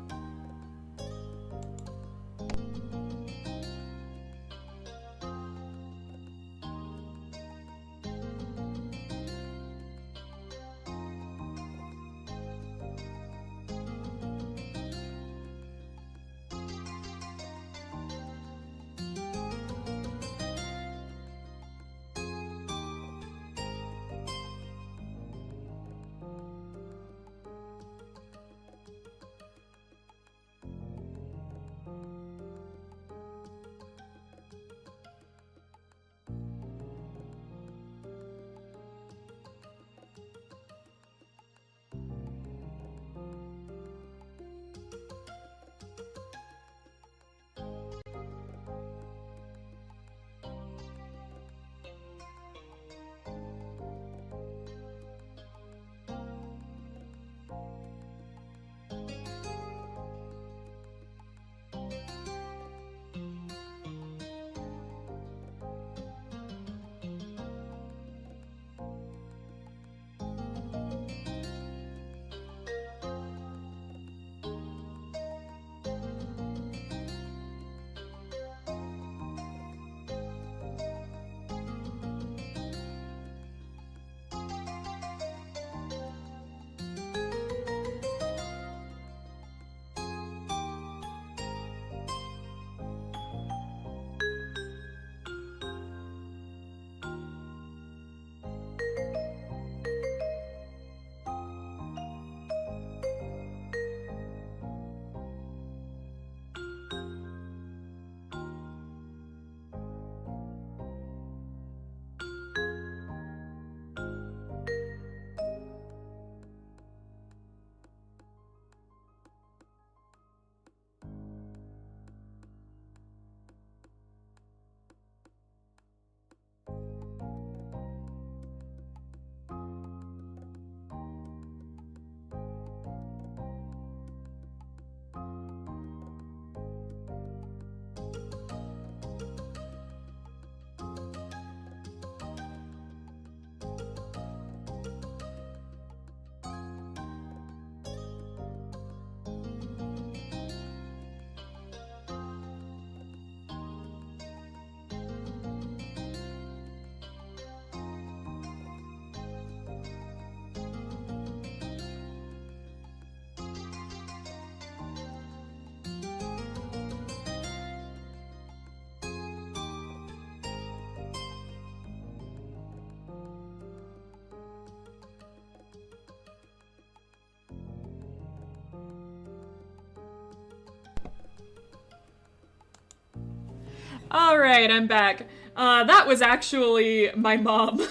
Alright, I'm back. That was actually my mom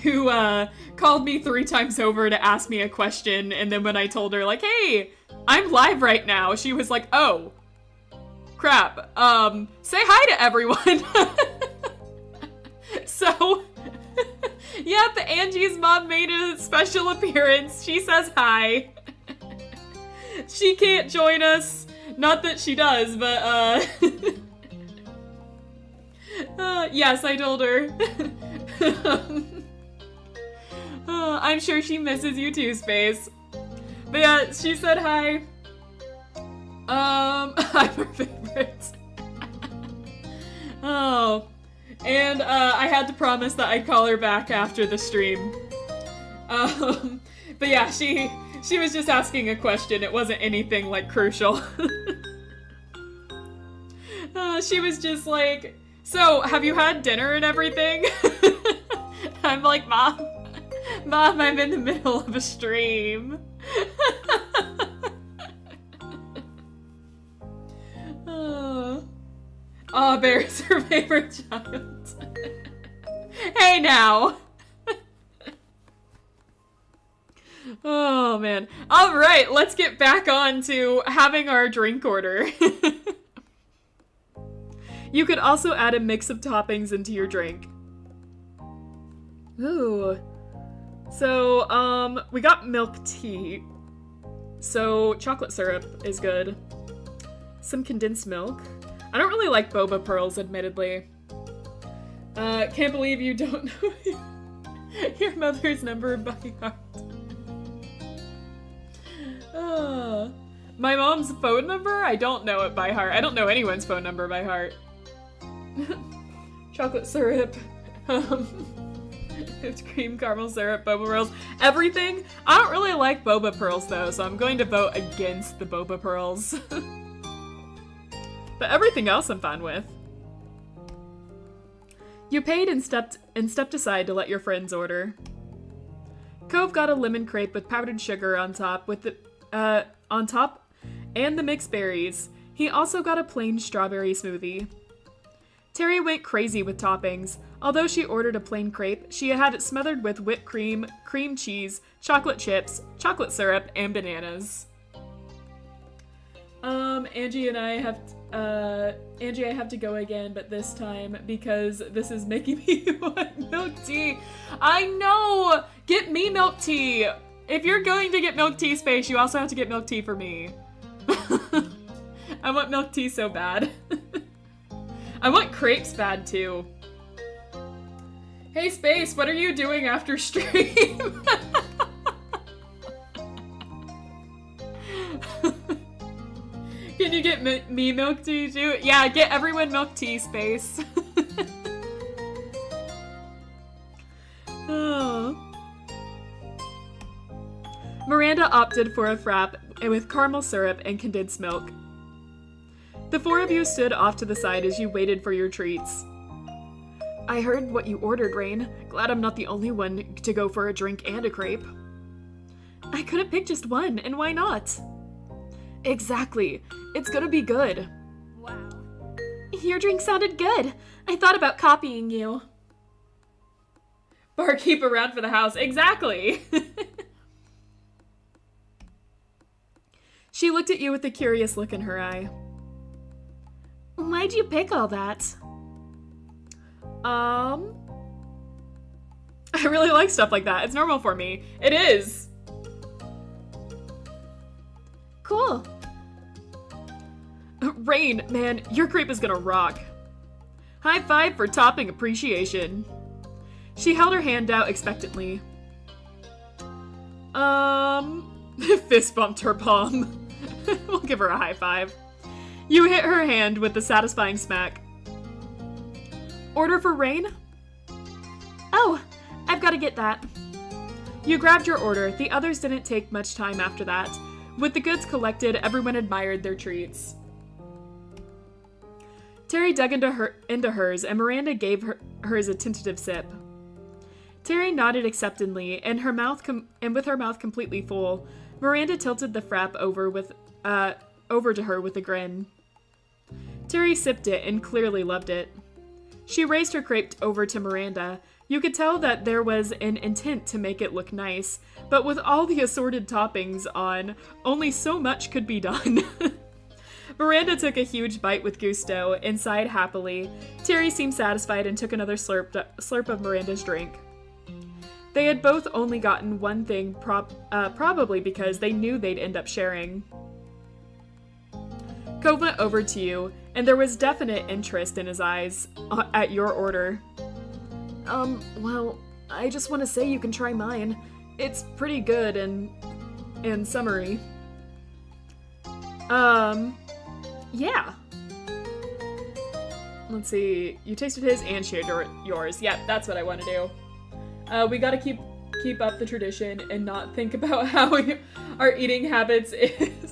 who called me 3 times over to ask me a question, and then when I told her, like, hey, I'm live right now, she was like, oh, crap, say hi to everyone. So, yep, Angie's mom made a special appearance. She says hi. She can't join us. Not that she does, but, yes, I told her. I'm sure she misses you too, Space. But yeah, she said hi. I'm her favorite. Oh. And, I had to promise that I'd call her back after the stream. But yeah, she was just asking a question. It wasn't anything, like, crucial. She was just like, so, have you had dinner and everything? I'm like, Mom, I'm in the middle of a stream. Oh, Bear's her favorite child. Hey now! Oh man. Alright, let's get back on to having our drink order. You could also add a mix of toppings into your drink. Ooh. So, we got milk tea. So, chocolate syrup is good. Some condensed milk. I don't really like boba pearls, admittedly. Can't believe you don't know your mother's number by heart. My mom's phone number? I don't know it by heart. I don't know anyone's phone number by heart. Chocolate syrup. Whipped cream, caramel syrup, boba pearls. Everything? I don't really like boba pearls, though, so I'm going to vote against the boba pearls. But everything else I'm fine with. You paid and stepped aside to let your friends order. Cove got a lemon crepe with powdered sugar on top and the mixed berries. He also got a plain strawberry smoothie. Terry went crazy with toppings. Although she ordered a plain crepe, she had it smothered with whipped cream, cream cheese, chocolate chips, chocolate syrup, and bananas. Angie, I have to go again, but this time because this is making me want milk tea. I know! Get me milk tea! If you're going to get milk tea, Space, you also have to get milk tea for me. I want milk tea so bad. I want crepes bad, too. Hey, Space, what are you doing after stream? Can you get me milk tea too? Yeah, get everyone milk tea, Space. Oh. Miranda opted for a frap with caramel syrup and condensed milk. The 4 of you stood off to the side as you waited for your treats. I heard what you ordered, Rain. Glad I'm not the only one to go for a drink and a crepe. I couldn't pick just one, and why not? Exactly. It's gonna be good. Wow. Your drink sounded good. I thought about copying you. Barkeep around for the house. Exactly. She looked at you with a curious look in her eye. Why'd you pick all that? I really like stuff like that. It's normal for me. It is. Cool. Rain, man, your crepe is gonna rock. High five for topping appreciation. She held her hand out expectantly. Fist bumped her palm. We'll give her a high five. You hit her hand with a satisfying smack. Order for Rain? Oh, I've got to get that. You grabbed your order. The others didn't take much time after that. With the goods collected, everyone admired their treats. Terry dug into hers, and Miranda gave hers a tentative sip. Terry nodded acceptingly, and with her mouth completely full, Miranda tilted the frap over to her with a grin. Terry sipped it and clearly loved it. She raised her crepe over to Miranda. You could tell that there was an intent to make it look nice, but with all the assorted toppings on, only so much could be done. Miranda took a huge bite with gusto and sighed happily. Terry seemed satisfied and took another slurp of Miranda's drink. They had both only gotten one thing, probably because they knew they'd end up sharing. Cove went over to you, and there was definite interest in his eyes at your order. Well, I just want to say you can try mine. It's pretty good and summery. Yeah. Let's see. You tasted his and shared yours. Yep, that's what I want to do. We gotta keep up the tradition and not think about how our eating habits is.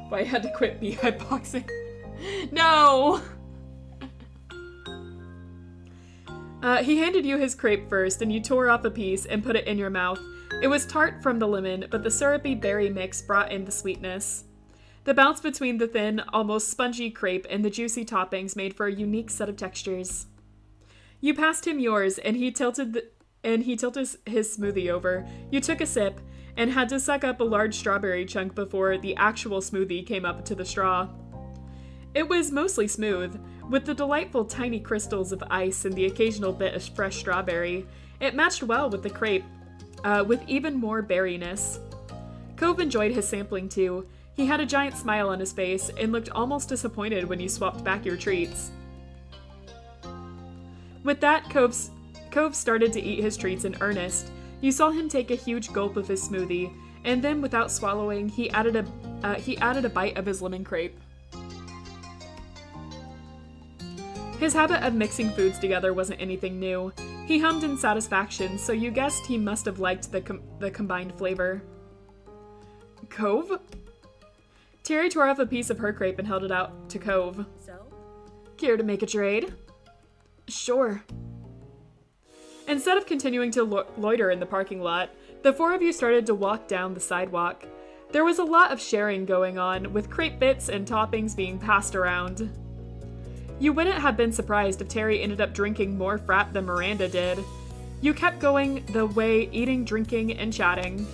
Why I had to quit beehive boxing. No! He handed you his crepe first, and you tore off a piece and put it in your mouth. It was tart from the lemon, but the syrupy berry mix brought in the sweetness. The bounce between the thin, almost spongy crepe and the juicy toppings made for a unique set of textures. You passed him yours, and he tilted his smoothie over. You took a sip, and had to suck up a large strawberry chunk before the actual smoothie came up to the straw. It was mostly smooth, with the delightful tiny crystals of ice and the occasional bit of fresh strawberry. It matched well with the crepe, with even more berryness. Cove enjoyed his sampling too. He had a giant smile on his face and looked almost disappointed when you swapped back your treats. With that, Cove started to eat his treats in earnest. You saw him take a huge gulp of his smoothie, and then without swallowing, he added a bite of his lemon crepe. His habit of mixing foods together wasn't anything new. He hummed in satisfaction, so you guessed he must have liked the combined flavor. Cove? Terry tore off a piece of her crepe and held it out to Cove. So? Care to make a trade? Sure. Instead of continuing to loiter in the parking lot, the four of you started to walk down the sidewalk. There was a lot of sharing going on, with crepe bits and toppings being passed around. You wouldn't have been surprised if Terry ended up drinking more frap than Miranda did. You kept going the way, eating, drinking, and chatting.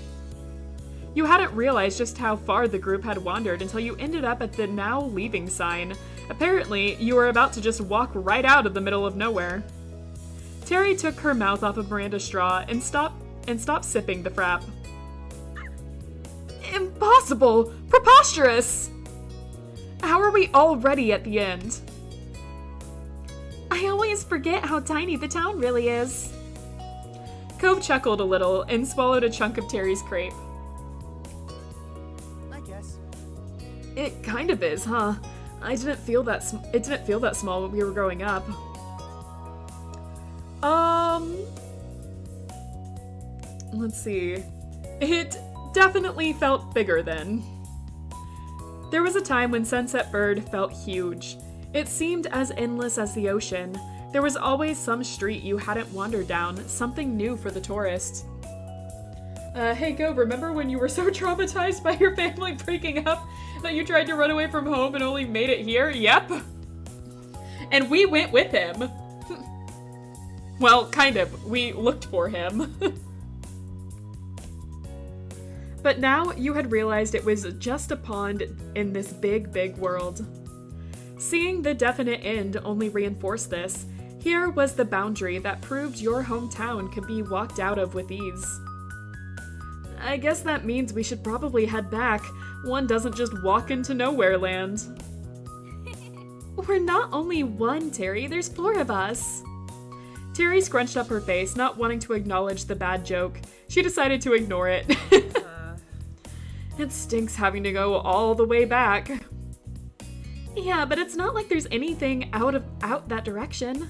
You hadn't realized just how far the group had wandered until you ended up at the now leaving sign. Apparently, you were about to just walk right out of the middle of nowhere. Terry took her mouth off of Miranda's straw and stopped sipping the frap. Impossible! Preposterous! How are we already at the end? I always forget how tiny the town really is. Cove chuckled a little and swallowed a chunk of Terry's crepe. I guess. It kind of is, huh? It didn't feel that small when we were growing up. Let's see. It definitely felt bigger then. There was a time when Sunset Bird felt huge. It seemed as endless as the ocean. There was always some street you hadn't wandered down, something new for the tourists. Hey Cove, remember when you were so traumatized by your family breaking up that you tried to run away from home and only made it here? Yep. And we went with him. Well, kind of. We looked for him. But now you had realized it was just a pond in this big, big world. Seeing the definite end only reinforced this. Here was the boundary that proved your hometown could be walked out of with ease. I guess that means we should probably head back. One doesn't just walk into nowhere land. We're not only one, Terry. There's four of us. Terry scrunched up her face, not wanting to acknowledge the bad joke. She decided to ignore it. It stinks having to go all the way back. Yeah, but it's not like there's anything out that direction.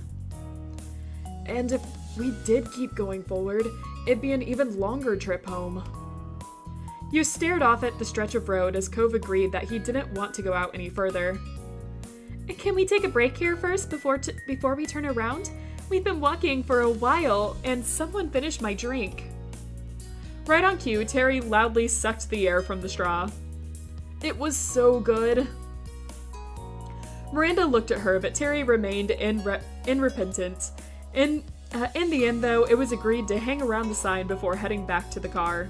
And if we did keep going forward, it'd be an even longer trip home. You stared off at the stretch of road as Cove agreed that he didn't want to go out any further. Can we take a break here first before we turn around? We've been walking for a while, and someone finished my drink. Right on cue, Terry loudly sucked the air from the straw. It was so good. Miranda looked at her, but Terry remained unrepentant. In the end, though, it was agreed to hang around the sign before heading back to the car.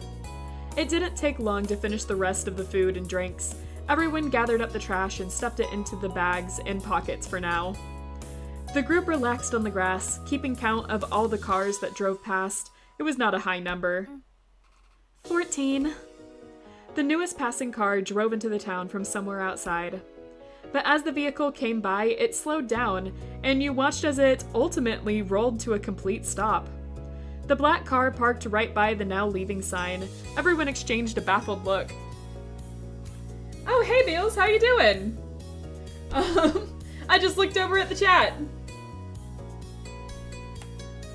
It didn't take long to finish the rest of the food and drinks. Everyone gathered up the trash and stuffed it into the bags and pockets for now. The group relaxed on the grass, keeping count of all the cars that drove past. It was not a high number. 14. The newest passing car drove into the town from somewhere outside. But as the vehicle came by, it slowed down, and you watched as it ultimately rolled to a complete stop. The black car parked right by the now leaving sign. Everyone exchanged a baffled look. Oh, hey, Beals, how you doing? I just looked over at the chat.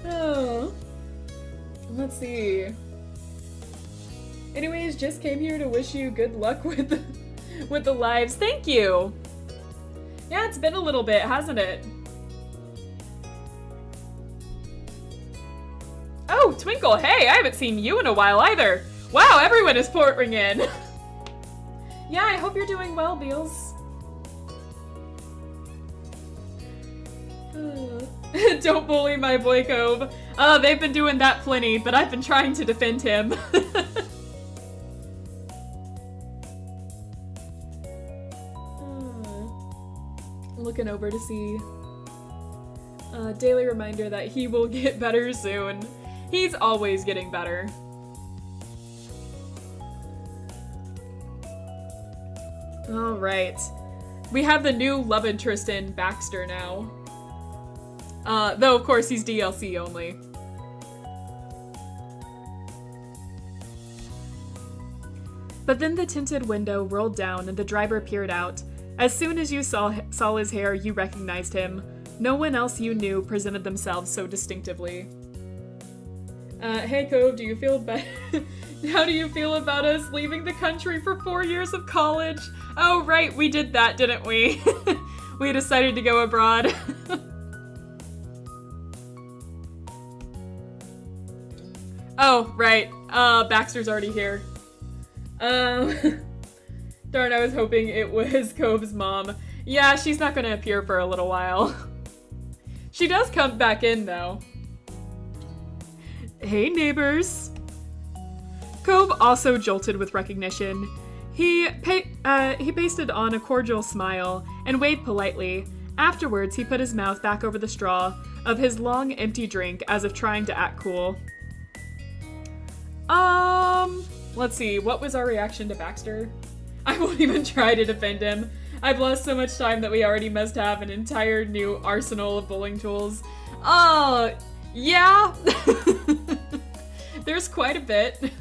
Oh. Let's see. Anyways, just came here to wish you good luck with the lives. Thank you! Yeah, it's been a little bit, hasn't it? Oh, Twinkle, hey, I haven't seen you in a while either. Wow, everyone is pouring in. Yeah, I hope you're doing well, Beals. Don't bully my boy Cove. They've been doing that plenty, but I've been trying to defend him. Looking over to see. Daily reminder that he will get better soon. He's always getting better. Alright. We have the new love interest in Baxter now. Though, of course, he's DLC only. But then the tinted window rolled down and the driver peered out. As soon as you saw his hair, you recognized him. No one else you knew presented themselves so distinctively. Hey Cove, do you feel better? How do you feel about us leaving the country for 4 years of college? Oh, right, we did that, didn't we? We decided to go abroad. Oh, right. Baxter's already here. Darn, I was hoping it was Cove's mom. Yeah, she's not gonna appear for a little while. She does come back in, though. Hey, neighbors. Cove also jolted with recognition. He pasted on a cordial smile and waved politely. Afterwards, he put his mouth back over the straw of his long, empty drink as if trying to act cool. Let's see, what was our reaction to Baxter? I won't even try to defend him. I've lost so much time that we already must have an entire new arsenal of bowling tools. Yeah. There's quite a bit.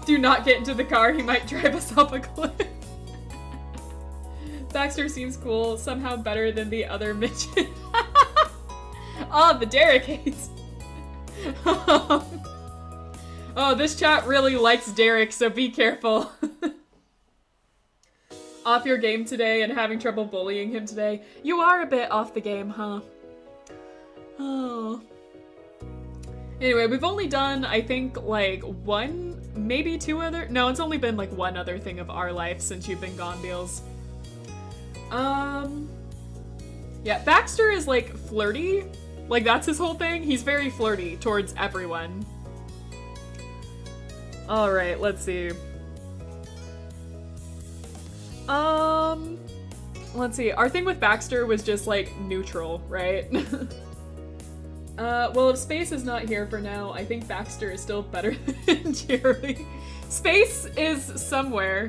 Do not get into the car, he might drive us off a cliff. Baxter seems cool, somehow better than the other midget. Oh, the Derek hates. Oh, this chat really likes Derek, so be careful. Off your game today and having trouble bullying him today. You are a bit off the game, huh? Oh. Anyway, we've only done, I think, like, one, maybe two other... No, it's only been, like, one other thing of our life since you've been gone, Beals. Yeah, Baxter is, like, flirty. Like, that's his whole thing. He's very flirty towards everyone. Alright, let's see. Let's see. Our thing with Baxter was just, like, neutral, right? Well, if Space is not here for now, I think Baxter is still better than Jerry. Space is somewhere.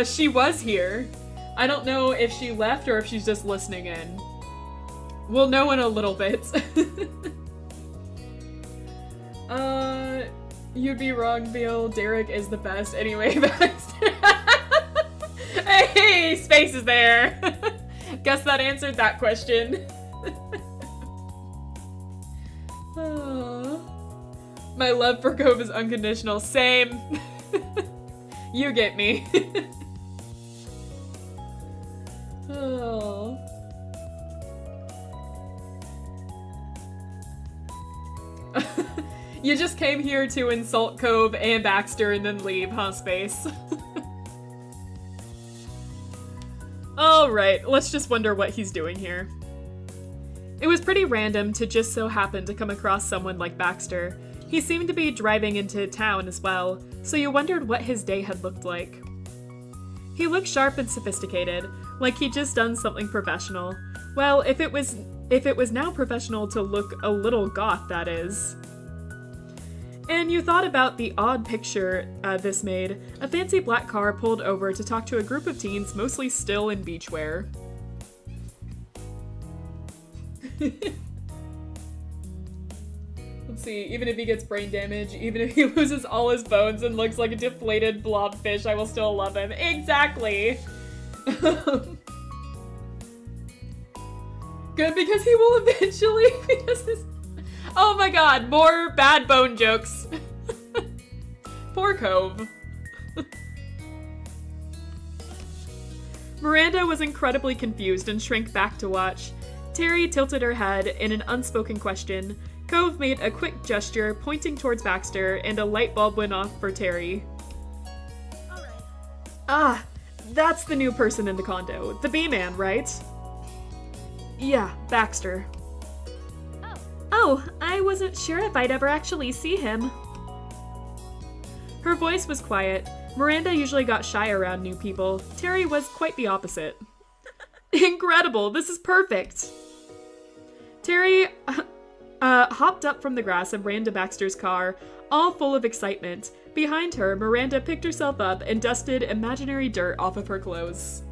She was here. I don't know if she left or if she's just listening in. We'll know in a little bit. You'd be wrong, Bill. Derek is the best. Anyway, Baxter. Hey, Space is there. Guess that answered that question. My love for Cove is unconditional. Same. You get me. Oh. You just came here to insult Cove and Baxter and then leave, huh, Space? Alright, let's just wonder what he's doing here. It was pretty random to just so happen to come across someone like Baxter. He seemed to be driving into town as well, so you wondered what his day had looked like. He looked sharp and sophisticated, like he'd just done something professional. Well, if it was now professional to look a little goth, that is. And you thought about the odd picture this made. A fancy black car pulled over to talk to a group of teens, mostly still in beachwear. Let's see, even if he gets brain damage, even if he loses all his bones and looks like a deflated blobfish, I will still love him. Exactly! Good, because he will eventually, because his... Oh my god, more bad bone jokes. Poor Cove. Miranda was incredibly confused and shrank back to watch. Terry tilted her head in an unspoken question. Cove made a quick gesture, pointing towards Baxter, and a light bulb went off for Terry. All right. Ah, that's the new person in the condo. The B-man, right? Yeah, Baxter. Oh, I wasn't sure if I'd ever actually see him. Her voice was quiet. Miranda usually got shy around new people. Terry was quite the opposite. Incredible, this is perfect. Terry hopped up from the grass and ran to Baxter's car, all full of excitement. Behind her, Miranda picked herself up and dusted imaginary dirt off of her clothes.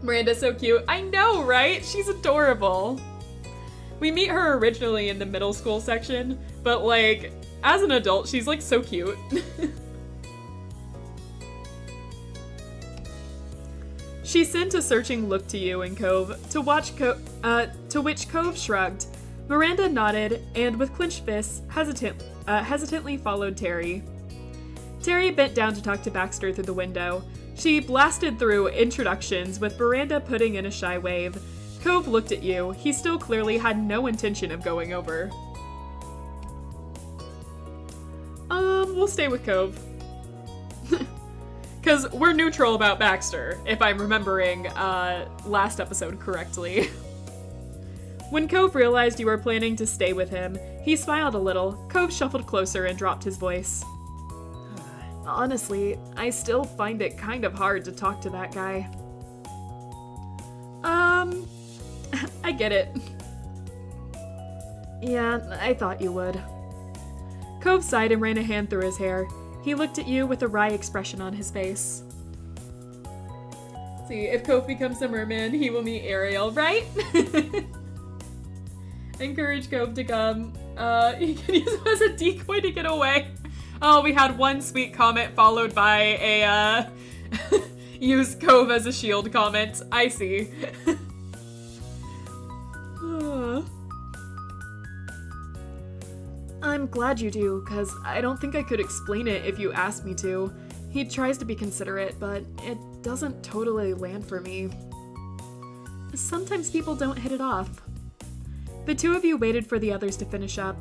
Miranda's so cute. I know, right? She's adorable. We meet her originally in the middle school section, but like, as an adult, she's like so cute. She sent a searching look to you and Cove, to which Cove shrugged. Miranda nodded, and with clenched fists, hesitantly followed Terry. Terry bent down to talk to Baxter through the window. She blasted through introductions, with Miranda putting in a shy wave. Cove looked at you. He still clearly had no intention of going over. We'll stay with Cove. Because we're neutral about Baxter, if I'm remembering last episode correctly. When Cove realized you were planning to stay with him, he smiled a little. Cove shuffled closer and dropped his voice. Honestly, I still find it kind of hard to talk to that guy. I get it. Yeah, I thought you would. Cove sighed and ran a hand through his hair. He looked at you with a wry expression on his face. See, if Cove becomes a merman, he will meet Ariel, right? Encourage Cove to come. He can use him as a decoy to get away. Oh, we had one sweet comment followed by a, use Cove as a shield comment. I see. I'm glad you do, because I don't think I could explain it if you asked me to. He tries to be considerate, but it doesn't totally land for me. Sometimes people don't hit it off. The two of you waited for the others to finish up.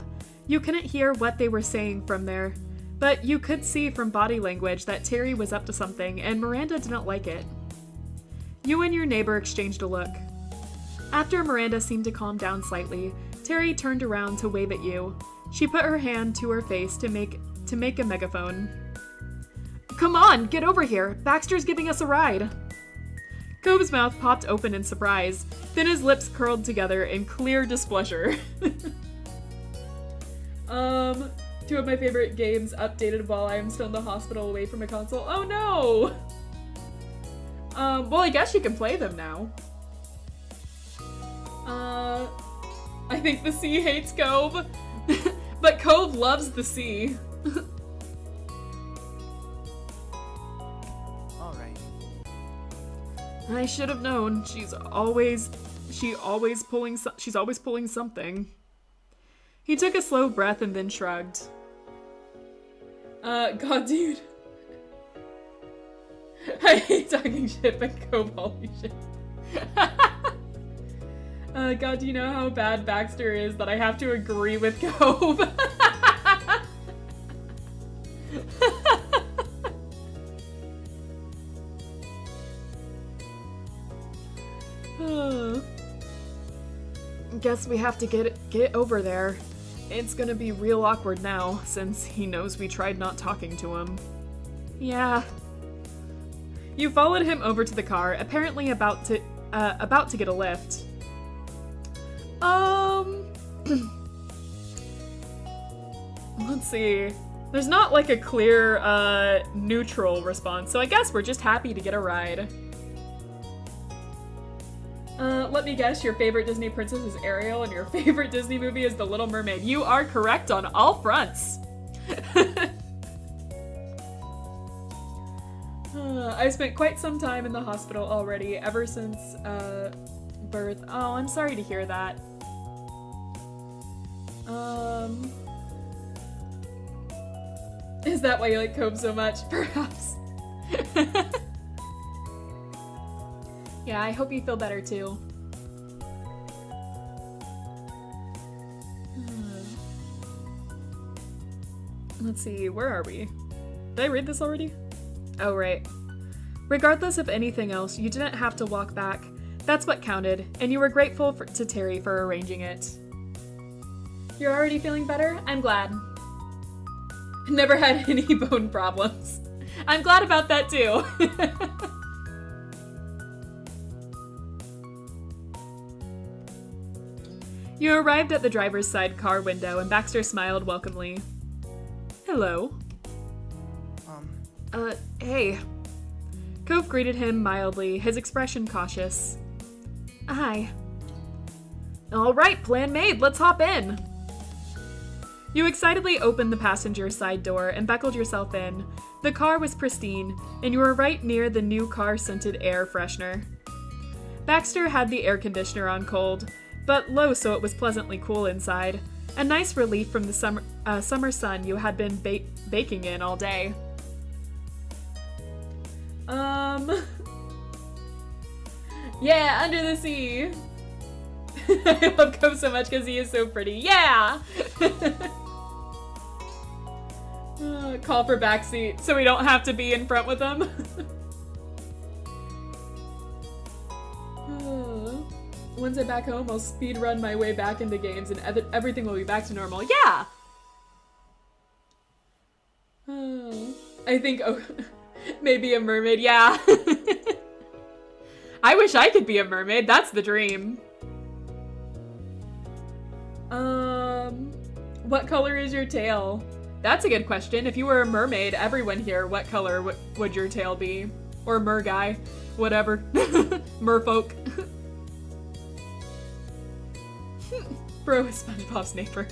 You couldn't hear what they were saying from there, but you could see from body language that Terry was up to something, and Miranda didn't like it. You and your neighbor exchanged a look. After Miranda seemed to calm down slightly, Terry turned around to wave at you. She put her hand to her face to make a megaphone. Come on, get over here. Baxter's giving us a ride. Cove's mouth popped open in surprise, then his lips curled together in clear displeasure. Two of my favorite games updated while I am still in the hospital away from a console. Oh no! Well, I guess you can play them now. I think the sea hates Cove. But Cove loves the sea. All right. I should have known. She's always pulling something. He took a slow breath and then shrugged. God, dude. I hate talking shit, but Cove, holy shit. God, do you know how bad Baxter is that I have to agree with Cove? guess we have to get over there. It's gonna be real awkward now, since he knows we tried not talking to him. Yeah. You followed him over to the car, apparently about to get a lift. Let's see. There's not like a clear, neutral response, so I guess we're just happy to get a ride. Let me guess, your favorite Disney princess is Ariel and your favorite Disney movie is The Little Mermaid. You are correct on all fronts. I spent quite some time in the hospital already, ever since, birth. Oh, I'm sorry to hear that. Is that why you like Cove so much? Perhaps. Yeah, I hope you feel better too. Let's see, where are we? Did I read this already? Oh, right. Regardless of anything else, you didn't have to walk back. That's what counted, and you were grateful to Terry for arranging it. You're already feeling better? I'm glad. Never had any bone problems. I'm glad about that too. You arrived at the driver's side car window and Baxter smiled welcomely. Hello. Hey. Cove greeted him mildly, his expression cautious. Hi. All right, plan made, let's hop in. You excitedly opened the passenger side door and buckled yourself in. The car was pristine, and you were right near the new car-scented air freshener. Baxter had the air conditioner on cold, but low so it was pleasantly cool inside. A nice relief from the summer sun you had been baking in all day. Yeah, Under the Sea. I love Cove so much because he is so pretty. Yeah! Call for backseat so we don't have to be in front with him. Once I'm back home, I'll speed run my way back into games and everything will be back to normal. Yeah! I think, maybe a mermaid, yeah. I wish I could be a mermaid, that's the dream. What color is your tail? That's a good question. If you were a mermaid, everyone here, what color would your tail be? Or mer guy, whatever. Merfolk. Bro is SpongeBob's neighbor.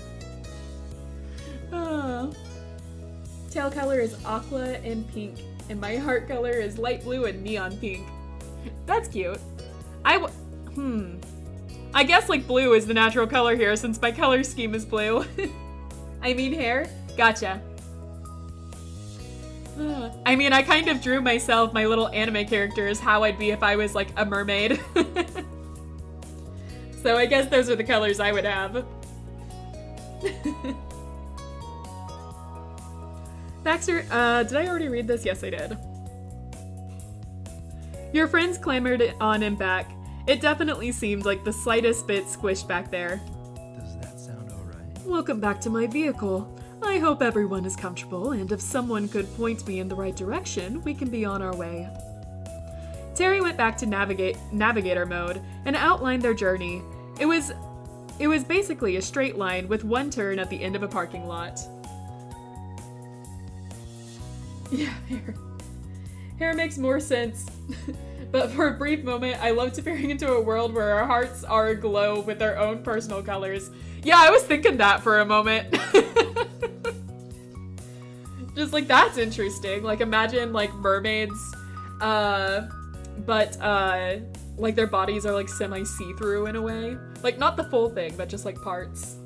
Tail color is aqua and pink, and my heart color is light blue and neon pink. That's cute. I guess like blue is the natural color here since my color scheme is blue. I mean hair? Gotcha. I mean, I kind of drew myself, my little anime characters, how I'd be if I was like a mermaid. So I guess those are the colors I would have. Baxter, did I already read this? Yes, I did. Your friends clambered on and back. It definitely seemed like the slightest bit squished back there. Does that sound alright? Welcome back to my vehicle. I hope everyone is comfortable, and if someone could point me in the right direction, we can be on our way. Terry went back to navigator mode and outlined their journey. It was basically a straight line with one turn at the end of a parking lot. Yeah, hair makes more sense. But for a brief moment, I loved peering into a world where our hearts are aglow with their own personal colors. Yeah, I was thinking that for a moment. Just like, that's interesting. Like, imagine like mermaids, but like their bodies are like semi-see-through in a way. Like, not the full thing, but just like parts.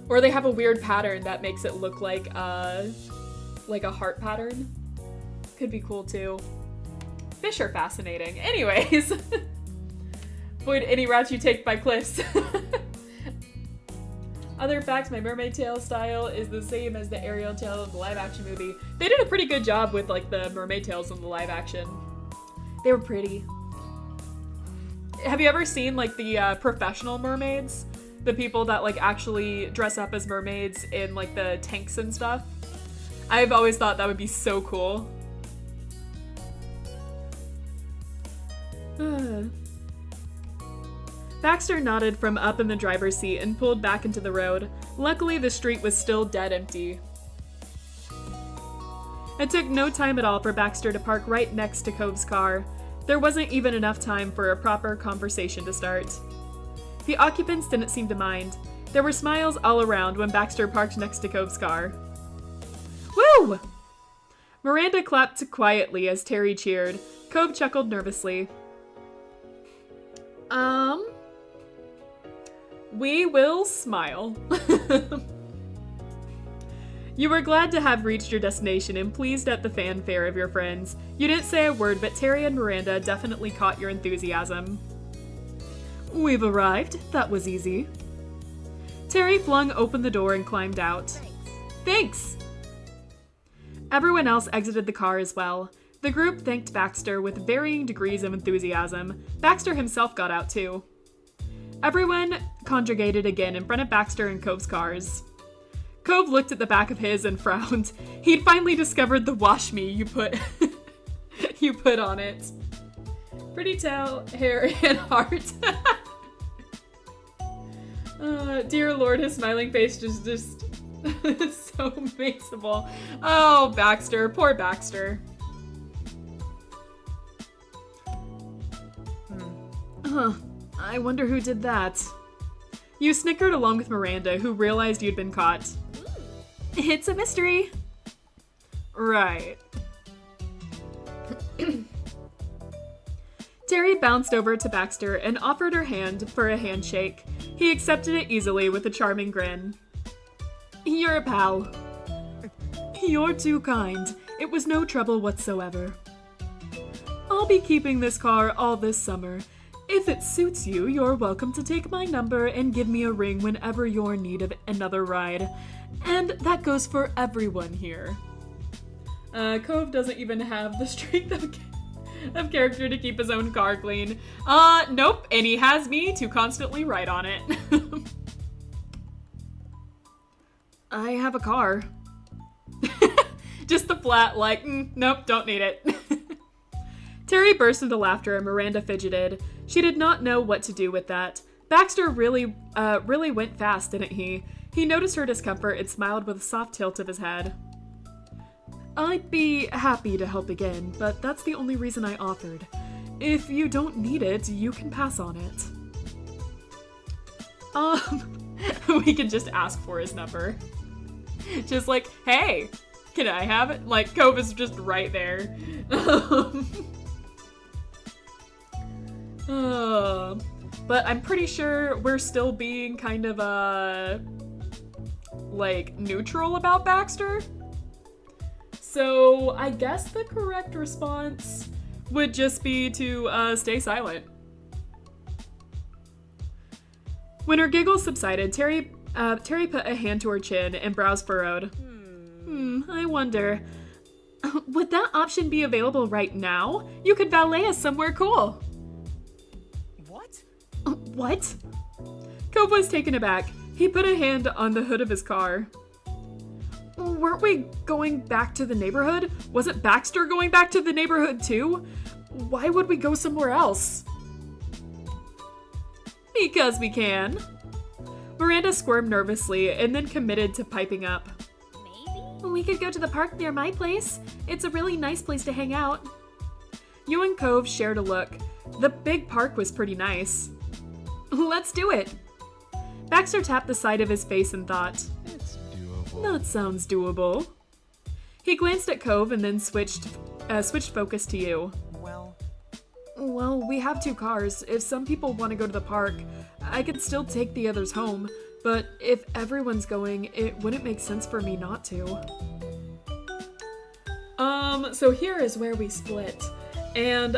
Or they have a weird pattern that makes it look like a heart pattern. Could be cool too. Fish are fascinating. Anyways. Avoid any route you take by cliffs. Other facts, my mermaid tail style is the same as the Ariel tail of the live action movie. They did a pretty good job with like the mermaid tails in the live action. They were pretty. have you ever seen like the professional mermaids? The people that like actually dress up as mermaids in like the tanks and stuff? I've always thought that would be so cool. Baxter nodded from up in the driver's seat and pulled back into the road. Luckily, the street was still dead empty. It took no time at all for Baxter to park right next to Cove's car. There wasn't even enough time for a proper conversation to start. The occupants didn't seem to mind. There were smiles all around when Baxter parked next to Cove's car. Woo! Miranda clapped quietly as Terry cheered. Cove chuckled nervously. We will smile. You were glad to have reached your destination and pleased at the fanfare of your friends. You didn't say a word, but Terry and Miranda definitely caught your enthusiasm. We've arrived. That was easy. Terry flung open the door and climbed out. Thanks! Everyone else exited the car as well. The group thanked Baxter with varying degrees of enthusiasm. Baxter himself got out too. Everyone congregated again in front of Baxter and Cove's cars. Cove looked at the back of his and frowned. He'd finally discovered the wash me you put you put on it. Pretty tail, hair, and heart. Dear Lord, his smiling face is just so makeable. Oh, Baxter, poor Baxter. I wonder who did that. You snickered along with Miranda, who realized you'd been caught. It's a mystery. Right. Terry bounced over to Baxter and offered her hand for a handshake. He accepted it easily with a charming grin. You're a pal. You're too kind. It was no trouble whatsoever. I'll be keeping this car all this summer. If it suits you, you're welcome to take my number and give me a ring whenever you're in need of another ride. And that goes for everyone here. Cove doesn't even have the strength of character to keep his own car clean. Nope, and he has me to constantly ride on it. I have a car. Just the flat, like, nope, don't need it. Terry burst into laughter and Miranda fidgeted. She did not know what to do with that. Baxter really went fast, didn't he? He noticed her discomfort and smiled with a soft tilt of his head. I'd be happy to help again, but that's the only reason I offered. If you don't need it, you can pass on it. We can just ask for his number. Just like, hey, can I have it? Like, Cove is just right there. But I'm pretty sure we're still being kind of, like, neutral about Baxter. So I guess the correct response would just be to, stay silent. When her giggles subsided, Terry put a hand to her chin and brows furrowed. I wonder, would that option be available right now? You could valet us somewhere cool. What? Cove was taken aback. He put a hand on the hood of his car. Weren't we going back to the neighborhood? Wasn't Baxter going back to the neighborhood too? Why would we go somewhere else? Because we can. Miranda squirmed nervously and then committed to piping up. Maybe? We could go to the park near my place. It's a really nice place to hang out. You and Cove shared a look. The big park was pretty nice. Let's do it. Baxter tapped the side of his face and thought, It's doable. that sounds doable. He glanced at Cove and then switched focus to you. Well, we have 2 cars. If some people want to go to the park, I could still take the others home. But if everyone's going, it wouldn't make sense for me not to. So here is where we split. And,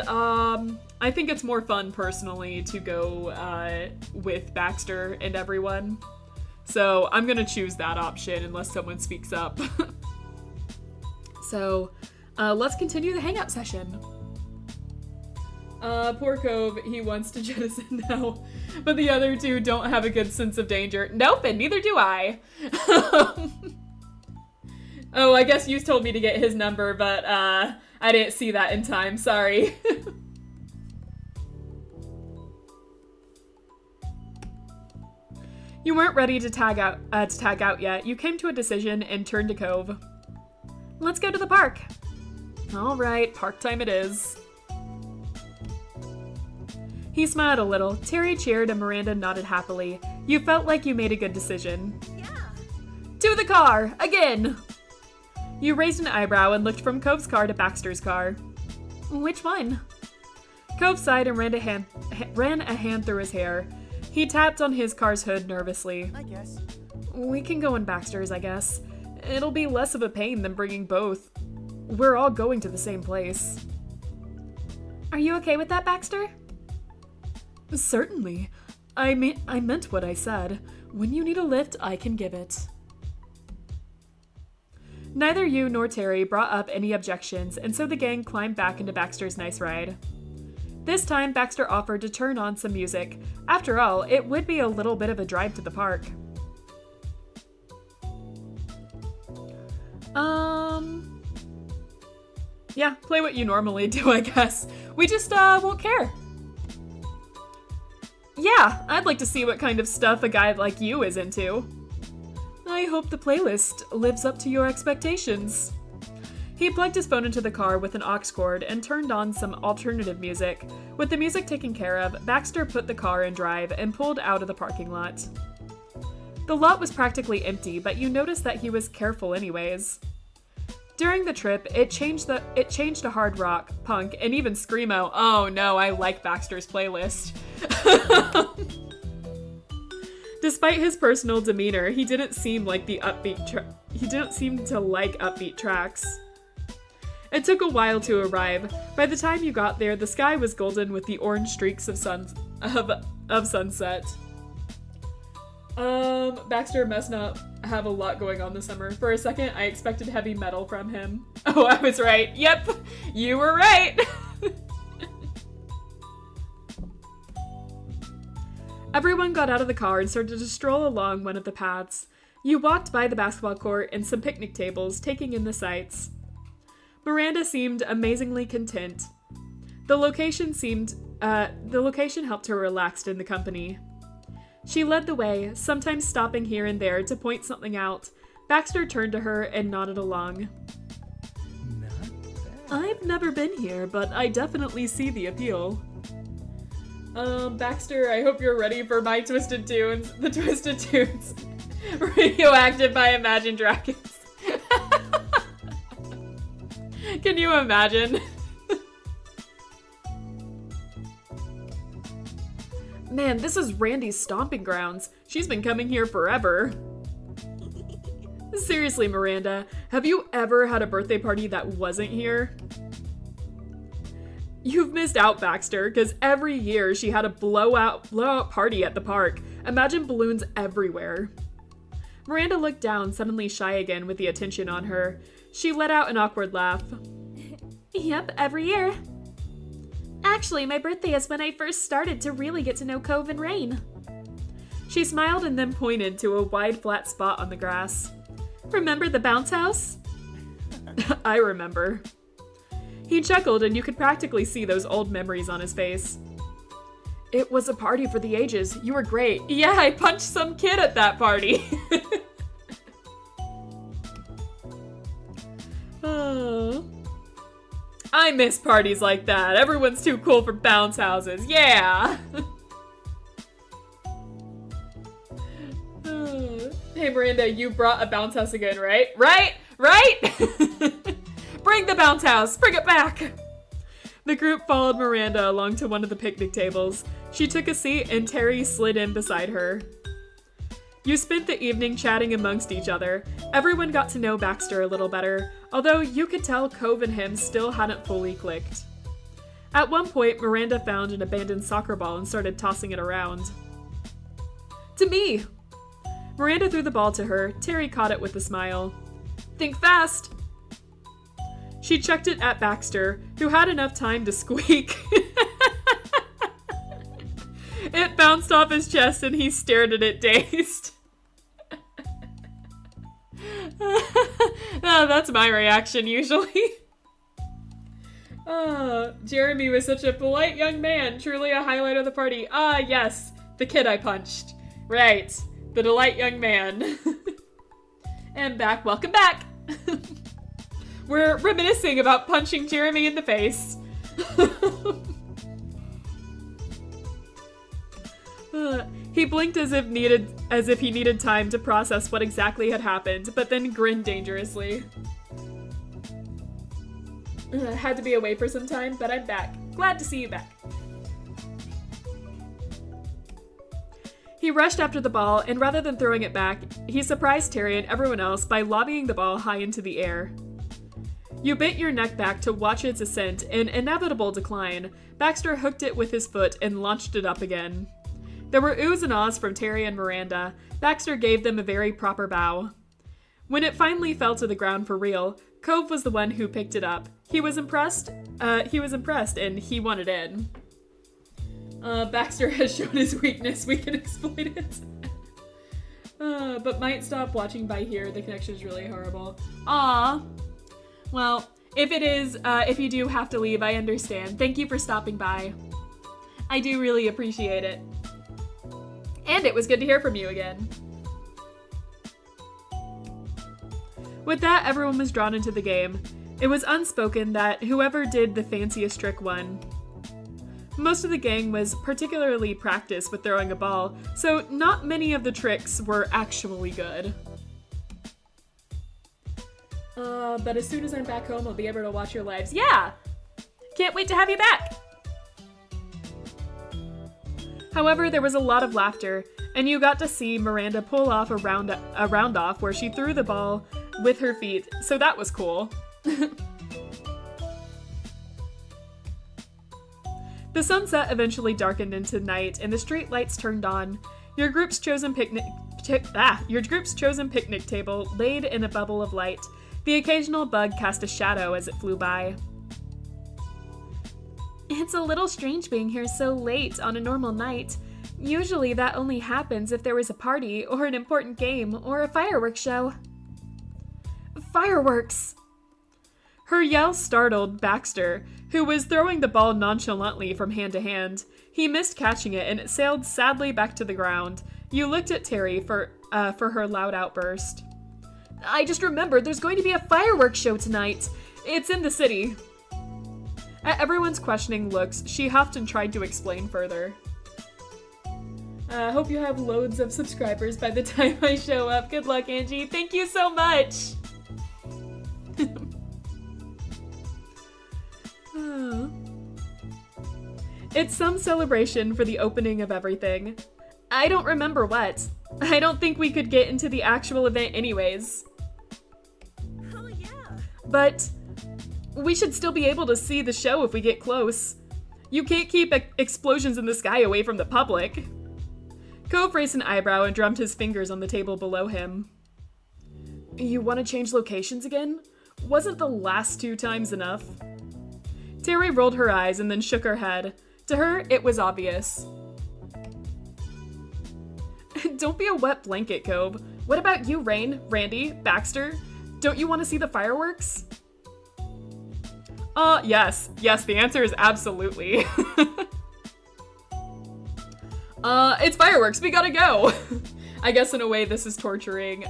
I think it's more fun, personally, to go, with Baxter and everyone. So I'm gonna choose that option unless someone speaks up. So, let's continue the hangout session. Poor Cove, he wants to jettison now. But the other two don't have a good sense of danger. Nope, and neither do I. Oh, I guess you told me to get his number, but I didn't see that in time, sorry. You weren't ready to tag out yet. You came to a decision and turned to Cove. Let's go to the park. All right, park time it is. He smiled a little. Terry cheered and Miranda nodded happily. You felt like you made a good decision. Yeah. To the car! Again! You raised an eyebrow and looked from Cove's car to Baxter's car. Which one? Cove sighed and ran a hand through his hair. He tapped on his car's hood nervously. I guess. We can go in Baxter's, I guess. It'll be less of a pain than bringing both. We're all going to the same place. Are you okay with that, Baxter? Certainly. I meant what I said. When you need a lift, I can give it. Neither you nor Terry brought up any objections, and so the gang climbed back into Baxter's nice ride. This time, Baxter offered to turn on some music. After all, it would be a little bit of a drive to the park. Yeah, play what you normally do, I guess. We just, won't care. Yeah, I'd like to see what kind of stuff a guy like you is into. I hope the playlist lives up to your expectations. He plugged his phone into the car with an aux cord and turned on some alternative music. With the music taken care of, Baxter put the car in drive and pulled out of the parking lot. The lot was practically empty, but you noticed that he was careful anyways. During the trip, it changed to hard rock, punk, and even screamo. Oh no, I like Baxter's playlist. Despite his personal demeanor, he didn't seem to like upbeat tracks. It took a while to arrive. By the time you got there, the sky was golden with the orange streaks of sunset. Baxter must not have a lot going on this summer. For a second, I expected heavy metal from him. Oh, I was right. Yep, you were right. Everyone got out of the car and started to stroll along one of the paths. You walked by the basketball court and some picnic tables, taking in the sights. Miranda seemed amazingly content. The location helped her relax in the company. She led the way, sometimes stopping here and there to point something out. Baxter turned to her and nodded along. Not bad. I've never been here, but I definitely see the appeal. Baxter, I hope you're ready for my Twisted Tunes. The Twisted Tunes. Radioactive by Imagine Dragons. Can you imagine? Man, this is Randy's stomping grounds. She's been coming here forever. Seriously, Miranda, have you ever had a birthday party that wasn't here? You've missed out, Baxter, because every year she had a blowout party at the park. Imagine balloons everywhere. Miranda looked down, suddenly shy again with the attention on her. She let out an awkward laugh. Yep, every year. Actually, my birthday is when I first started to really get to know Cove and Rain. She smiled and then pointed to a wide, flat spot on the grass. Remember the bounce house? I remember. He chuckled and you could practically see those old memories on his face. It was a party for the ages. You were great. Yeah, I punched some kid at that party. Oh. I miss parties like that. Everyone's too cool for bounce houses. Yeah. Hey, Miranda, you brought a bounce house again, right? Right? Bring the bounce house. Bring it back. The group followed Miranda along to one of the picnic tables. She took a seat and Terry slid in beside her. You spent the evening chatting amongst each other. Everyone got to know Baxter a little better, although you could tell Cove and him still hadn't fully clicked. At one point, Miranda found an abandoned soccer ball and started tossing it around. To me! Miranda threw the ball to her. Terry caught it with a smile. Think fast! She chucked it at Baxter, who had enough time to squeak. It bounced off his chest and he stared at it dazed. Oh, that's my reaction usually. Jeremy was such a polite young man, truly a highlight of the party. Ah, yes, the kid I punched. Right, the delight young man. And back, welcome back. We're reminiscing about punching Jeremy in the face. He blinked as if he needed time to process what exactly had happened, but then grinned dangerously. Had to be away for some time, but I'm back. Glad to see you back. He rushed after the ball, and rather than throwing it back, he surprised Terry and everyone else by lobbing the ball high into the air. You bent your neck back to watch its ascent in inevitable decline. Baxter hooked it with his foot and launched it up again. There were oohs and ahs from Terry and Miranda. Baxter gave them a very proper bow. When it finally fell to the ground for real, Cove was the one who picked it up. He was impressed, and he wanted in. Baxter has shown his weakness, we can exploit it. But might stop watching by here, the connection is really horrible. Aw. Well, if you do have to leave, I understand. Thank you for stopping by. I do really appreciate it. And it was good to hear from you again. With that, everyone was drawn into the game. It was unspoken that whoever did the fanciest trick won. Most of the gang was particularly practiced with throwing a ball, so not many of the tricks were actually good. But as soon as I'm back home, I'll be able to watch your lives. Yeah! Can't wait to have you back! However, there was a lot of laughter, and you got to see Miranda pull off a round off where she threw the ball with her feet, so that was cool. The sunset eventually darkened into night, and the street lights turned on. Your group's chosen picnic table laid in a bubble of light. The occasional bug cast a shadow as it flew by. It's a little strange being here so late on a normal night. Usually that only happens if there was a party, or an important game, or a fireworks show. Fireworks! Her yell startled Baxter, who was throwing the ball nonchalantly from hand to hand. He missed catching it, and it sailed sadly back to the ground. You looked at Terry for her loud outburst. I just remembered there's going to be a fireworks show tonight. It's in the city. At everyone's questioning looks, she huffed and tried to explain further. Hope you have loads of subscribers by the time I show up. Good luck, Angie. Thank you so much! It's some celebration for the opening of everything. I don't remember what. I don't think we could get into the actual event anyways. Oh yeah. But we should still be able to see the show if we get close. You can't keep explosions in the sky away from the public. Cove raised an eyebrow and drummed his fingers on the table below him. You want to change locations again? Wasn't the last 2 times enough? Terry rolled her eyes and then shook her head. To her, it was obvious. Don't be a wet blanket, Cove. What about you, Rain, Randy, Baxter? Don't you want to see the fireworks? Yes. Yes, the answer is absolutely. It's fireworks, we gotta go! I guess in a way this is torturing,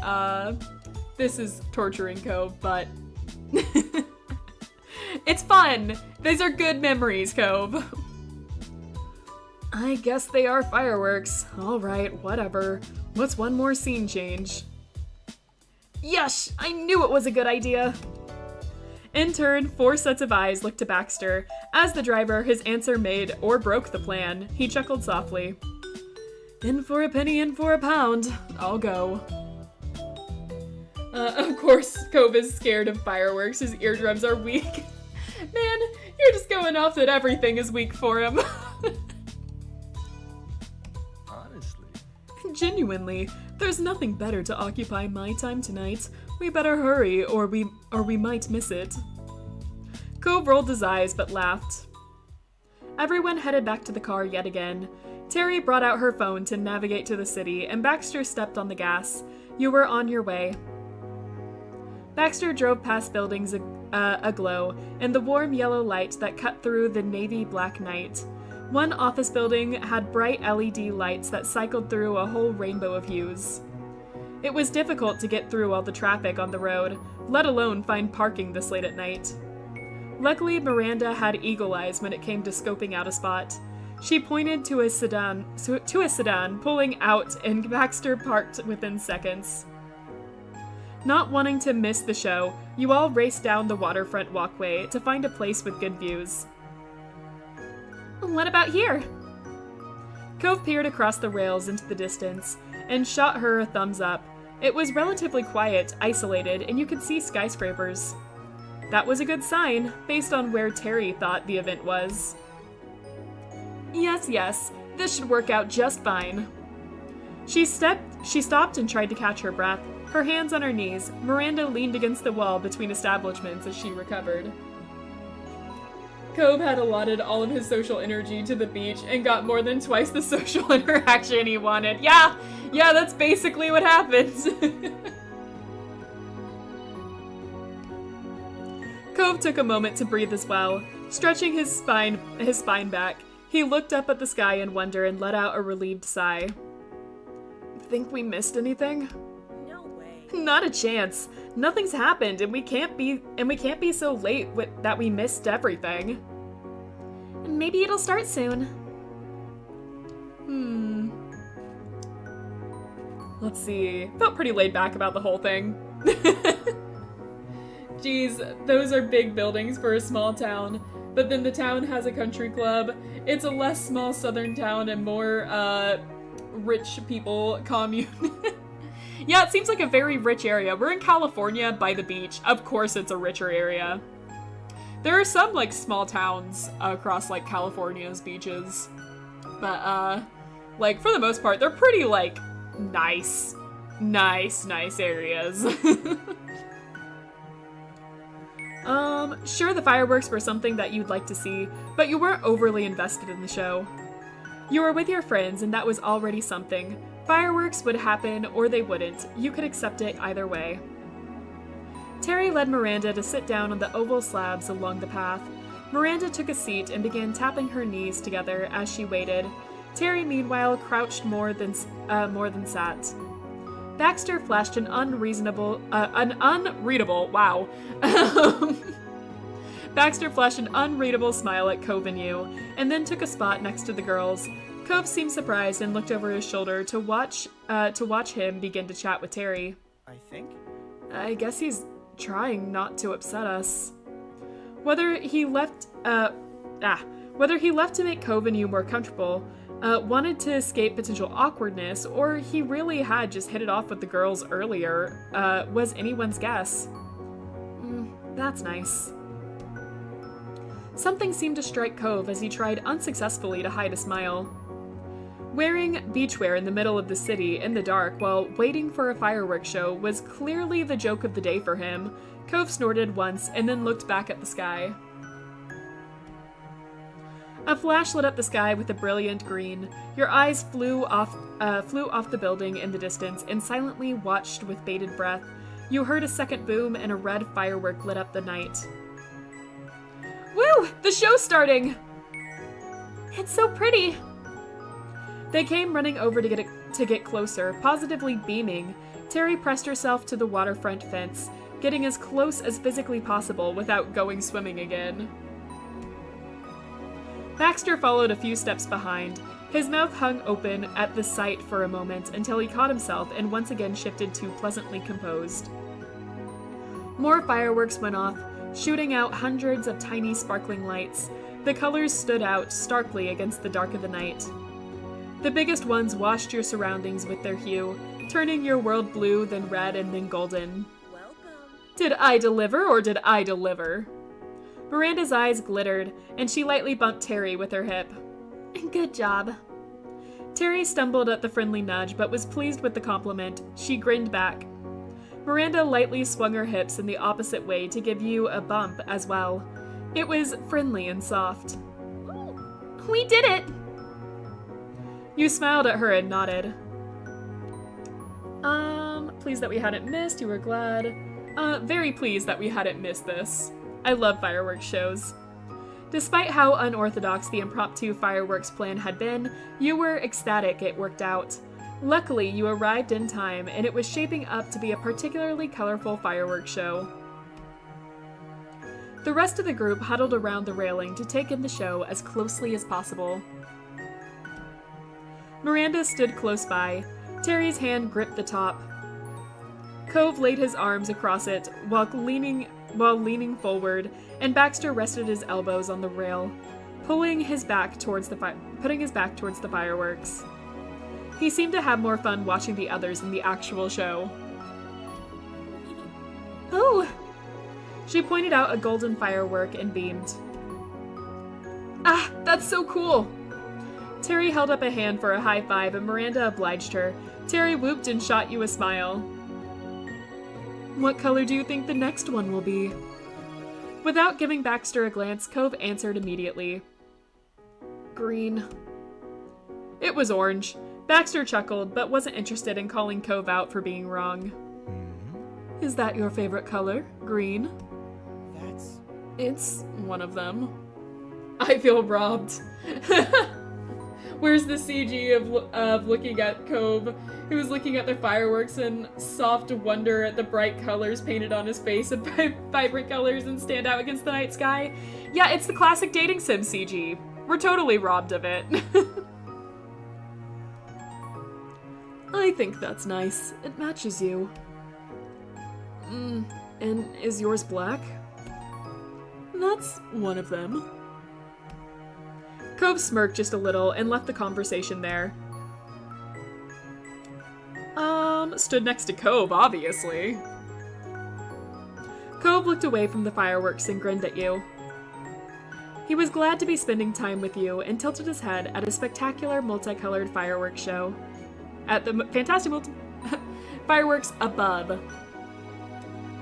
Cove, but... It's fun! These are good memories, Cove. I guess they are fireworks. Alright, whatever. What's one more scene change? Yush! I knew it was a good idea! In turn, 4 sets of eyes looked to Baxter. As the driver, his answer made or broke the plan. He chuckled softly. In for a penny, in for a pound. I'll go. Of course, Cove is scared of fireworks. His eardrums are weak. Man, you're just going off that everything is weak for him. Honestly. Genuinely, there's nothing better to occupy my time tonight. We better hurry, or we might miss it. Cove rolled his eyes, but laughed. Everyone headed back to the car yet again. Terry brought out her phone to navigate to the city, and Baxter stepped on the gas. You were on your way. Baxter drove past buildings aglow in the warm yellow light that cut through the navy black night. One office building had bright LED lights that cycled through a whole rainbow of hues. It was difficult to get through all the traffic on the road, let alone find parking this late at night. Luckily, Miranda had eagle eyes when it came to scoping out a spot. She pointed to a sedan pulling out, and Baxter parked within seconds. Not wanting to miss the show, you all raced down the waterfront walkway to find a place with good views. What about here? Cove peered across the rails into the distance and shot her a thumbs up. It was relatively quiet, isolated, and you could see skyscrapers. That was a good sign, based on where Terry thought the event was. Yes, this should work out just fine. She stopped and tried to catch her breath. Her hands on her knees, Miranda leaned against the wall between establishments as she recovered. Cove had allotted all of his social energy to the beach and got more than twice the social interaction he wanted. Yeah, that's basically what happens. Cove took a moment to breathe as well, stretching his spine back. He looked up at the sky in wonder and let out a relieved sigh. Think we missed anything? No way. Not a chance. Nothing's happened, and we can't be so late that we missed everything. Maybe it'll start soon. Let's see. Felt pretty laid back about the whole thing. Geez, those are big buildings for a small town, but then the town has a country club. It's a less small southern town and more, rich people commune. Yeah, it seems like a very rich area. We're in California by the beach. Of course it's a richer area. There are some, like, small towns across, like, California's beaches. But, like, for the most part, they're pretty, like, nice areas. Sure, the fireworks were something that you'd like to see, but you weren't overly invested in the show. You were with your friends, and that was already something. Fireworks would happen, or they wouldn't. You could accept it either way. Terry led Miranda to sit down on the oval slabs along the path. Miranda took a seat and began tapping her knees together as she waited. Terry, meanwhile, crouched more than sat. Baxter flashed an unreadable smile at Cove and you, and then took a spot next to the girls. Cove seemed surprised and looked over his shoulder to watch him begin to chat with Terry. I guess he's trying not to upset us. Whether he left to make Cove and you more comfortable, wanted to escape potential awkwardness, or he really had just hit it off with the girls earlier, was anyone's guess. That's nice. Something seemed to strike Cove as he tried unsuccessfully to hide a smile. Wearing beachwear in the middle of the city in the dark while waiting for a fireworks show was clearly the joke of the day for him. Cove snorted once and then looked back at the sky. A flash lit up the sky with a brilliant green. Your eyes flew off the building in the distance and silently watched with bated breath. You heard a second boom and a red firework lit up the night. Woo! The show's starting! It's so pretty! They came running over to get closer, positively beaming. Terry pressed herself to the waterfront fence, getting as close as physically possible without going swimming again. Baxter followed a few steps behind. His mouth hung open at the sight for a moment until he caught himself and once again shifted to pleasantly composed. More fireworks went off, shooting out hundreds of tiny sparkling lights. The colors stood out starkly against the dark of the night. The biggest ones washed your surroundings with their hue, turning your world blue, then red, and then golden. Welcome. Did I deliver, or did I deliver? Miranda's eyes glittered, and she lightly bumped Terry with her hip. Good job. Terry stumbled at the friendly nudge, but was pleased with the compliment. She grinned back. Miranda lightly swung her hips in the opposite way to give you a bump as well. It was friendly and soft. We did it! You smiled at her and nodded. Pleased that we hadn't missed, you were glad. Very pleased that we hadn't missed this. I love fireworks shows. Despite how unorthodox the impromptu fireworks plan had been, you were ecstatic it worked out. Luckily, you arrived in time, and it was shaping up to be a particularly colorful fireworks show. The rest of the group huddled around the railing to take in the show as closely as possible. Miranda stood close by. Terry's hand gripped the top. Cove laid his arms across it while leaning forward, and Baxter rested his elbows on the rail, putting his back towards the fireworks. He seemed to have more fun watching the others than the actual show. Oh! She pointed out a golden firework and beamed. Ah, that's so cool! Terry held up a hand for a high five and Miranda obliged her. Terry whooped and shot you a smile. What color do you think the next one will be? Without giving Baxter a glance, Cove answered immediately. Green. It was orange. Baxter chuckled, but wasn't interested in calling Cove out for being wrong. Mm-hmm. Is that your favorite color? Green? It's one of them. I feel robbed. Where's the CG of looking at Cove, who's looking at the fireworks in soft wonder at the bright colors painted on his face and vibrant colors and stand out against the night sky? Yeah, it's the classic dating sim CG. We're totally robbed of it. I think that's nice. It matches you. And is yours black? That's one of them. Cove smirked just a little and left the conversation there. Stood next to Cove, obviously. Cove looked away from the fireworks and grinned at you. He was glad to be spending time with you and tilted his head at a spectacular multicolored fireworks show. At the fantastic fireworks above.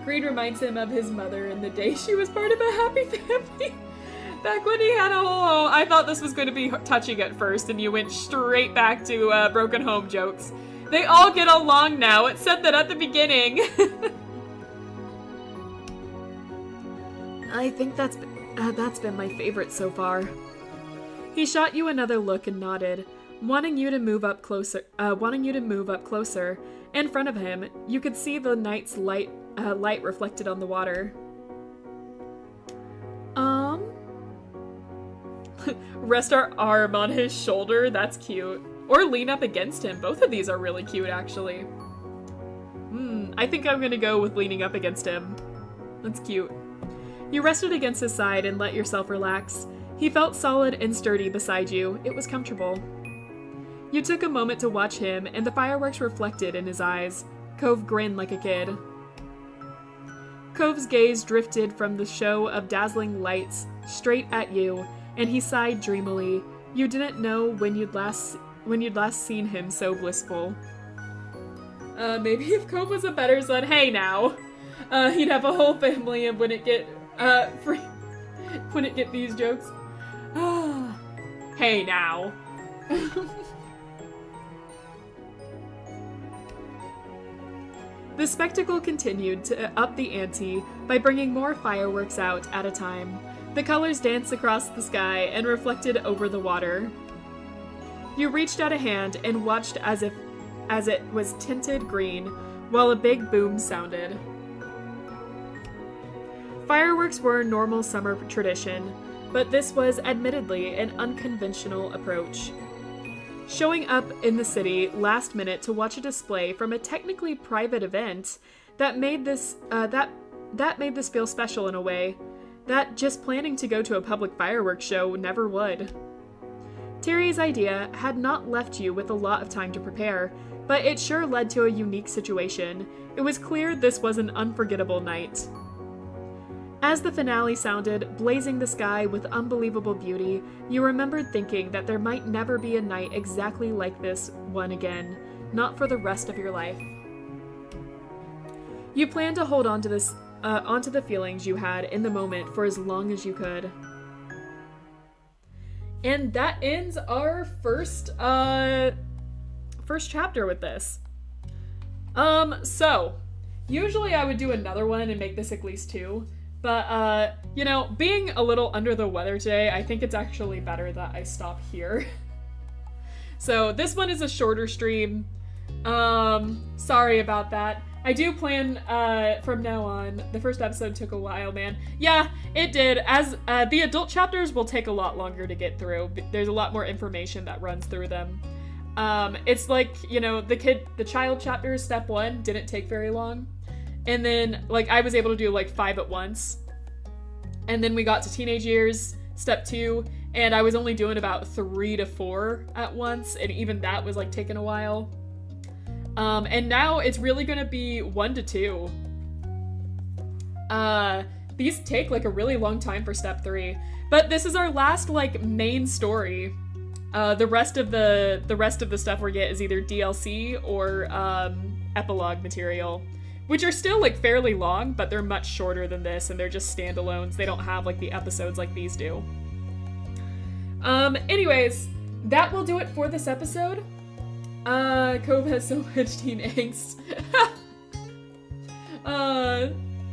Greed reminds him of his mother and the day she was part of a happy family. Back when he had a whole... I thought this was going to be touching at first, and you went straight back to broken home jokes. They all get along now. It said that at the beginning. I think that's been my favorite so far. He shot you another look and nodded, wanting you to move up closer. In front of him, you could see the night's light reflected on the water. Rest our arm on his shoulder. That's cute. Or lean up against him. Both of these are really cute, actually. I think I'm gonna go with leaning up against him. That's cute. You rested against his side and let yourself relax. He felt solid and sturdy beside you. It was comfortable. You took a moment to watch him, and the fireworks reflected in his eyes. Cove grinned like a kid. Cove's gaze drifted from the show of dazzling lights straight at you, and he sighed dreamily. You didn't know when you'd last seen him so blissful. Maybe if Cove was a better son, hey now, he'd have a whole family and wouldn't get these jokes. Hey now. The spectacle continued to up the ante by bringing more fireworks out at a time. The colors danced across the sky and reflected over the water. You reached out a hand and watched as it was tinted green, while a big boom sounded. Fireworks were a normal summer tradition, but this was admittedly an unconventional approach. Showing up in the city last minute to watch a display from a technically private event that made this feel special in a way that just planning to go to a public fireworks show never would. Terry's idea had not left you with a lot of time to prepare, but it sure led to a unique situation. It was clear this was an unforgettable night. As the finale sounded, blazing the sky with unbelievable beauty, you remembered thinking that there might never be a night exactly like this one again, not for the rest of your life. You planned to hold on to onto the feelings you had in the moment for as long as you could. And that ends our first chapter with this. So usually I would do another one and make this at least 2, but you know, being a little under the weather today, I think it's actually better that I stop here. So this one is a shorter stream. Sorry about that. I do plan, from now on, the first episode took a while, man. Yeah, it did. As, the adult chapters will take a lot longer to get through. There's a lot more information that runs through them. It's like, you know, the child chapters, step 1, didn't take very long. And then, like, I was able to do, like, 5 at once. And then we got to teenage years, step 2, and I was only doing about 3 to 4 at once, and even that was, like, taking a while. And now it's really gonna be 1 to 2. These take like a really long time for step 3, but this is our last like main story. The rest of the stuff we get is either DLC or epilogue material, which are still like fairly long, but they're much shorter than this, and they're just standalones. They don't have like the episodes like these do. Anyways, that will do it for this episode. Cove has so much teen angst.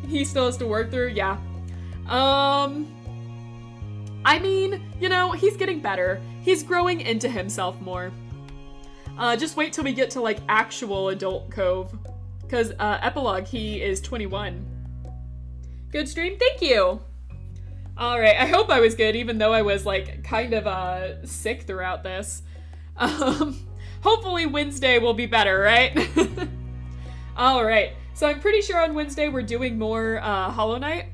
He still has to work through, yeah. I mean, you know, he's getting better. He's growing into himself more. Just wait till we get to, like, actual adult Cove. Because, epilogue, he is 21. Good stream, thank you! Alright, I hope I was good, even though I was, like, kind of, sick throughout this. Hopefully Wednesday will be better, right? Alright, so I'm pretty sure on Wednesday we're doing more Hollow Knight.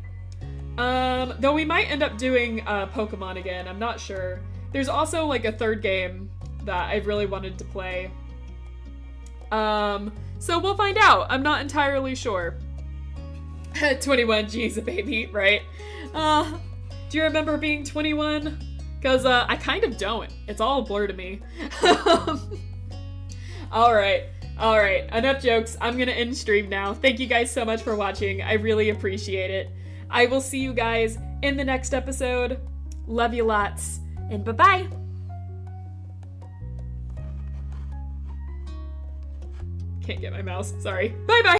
Though we might end up doing Pokemon again, I'm not sure. There's also like a third game that I really wanted to play. So we'll find out. I'm not entirely sure. 21, geez, a baby, right? Do you remember being 21? Because I kind of don't. It's all a blur to me. Alright, enough jokes. I'm gonna end stream now. Thank you guys so much for watching. I really appreciate it. I will see you guys in the next episode. Love you lots, and bye-bye! Can't get my mouse, sorry. Bye-bye!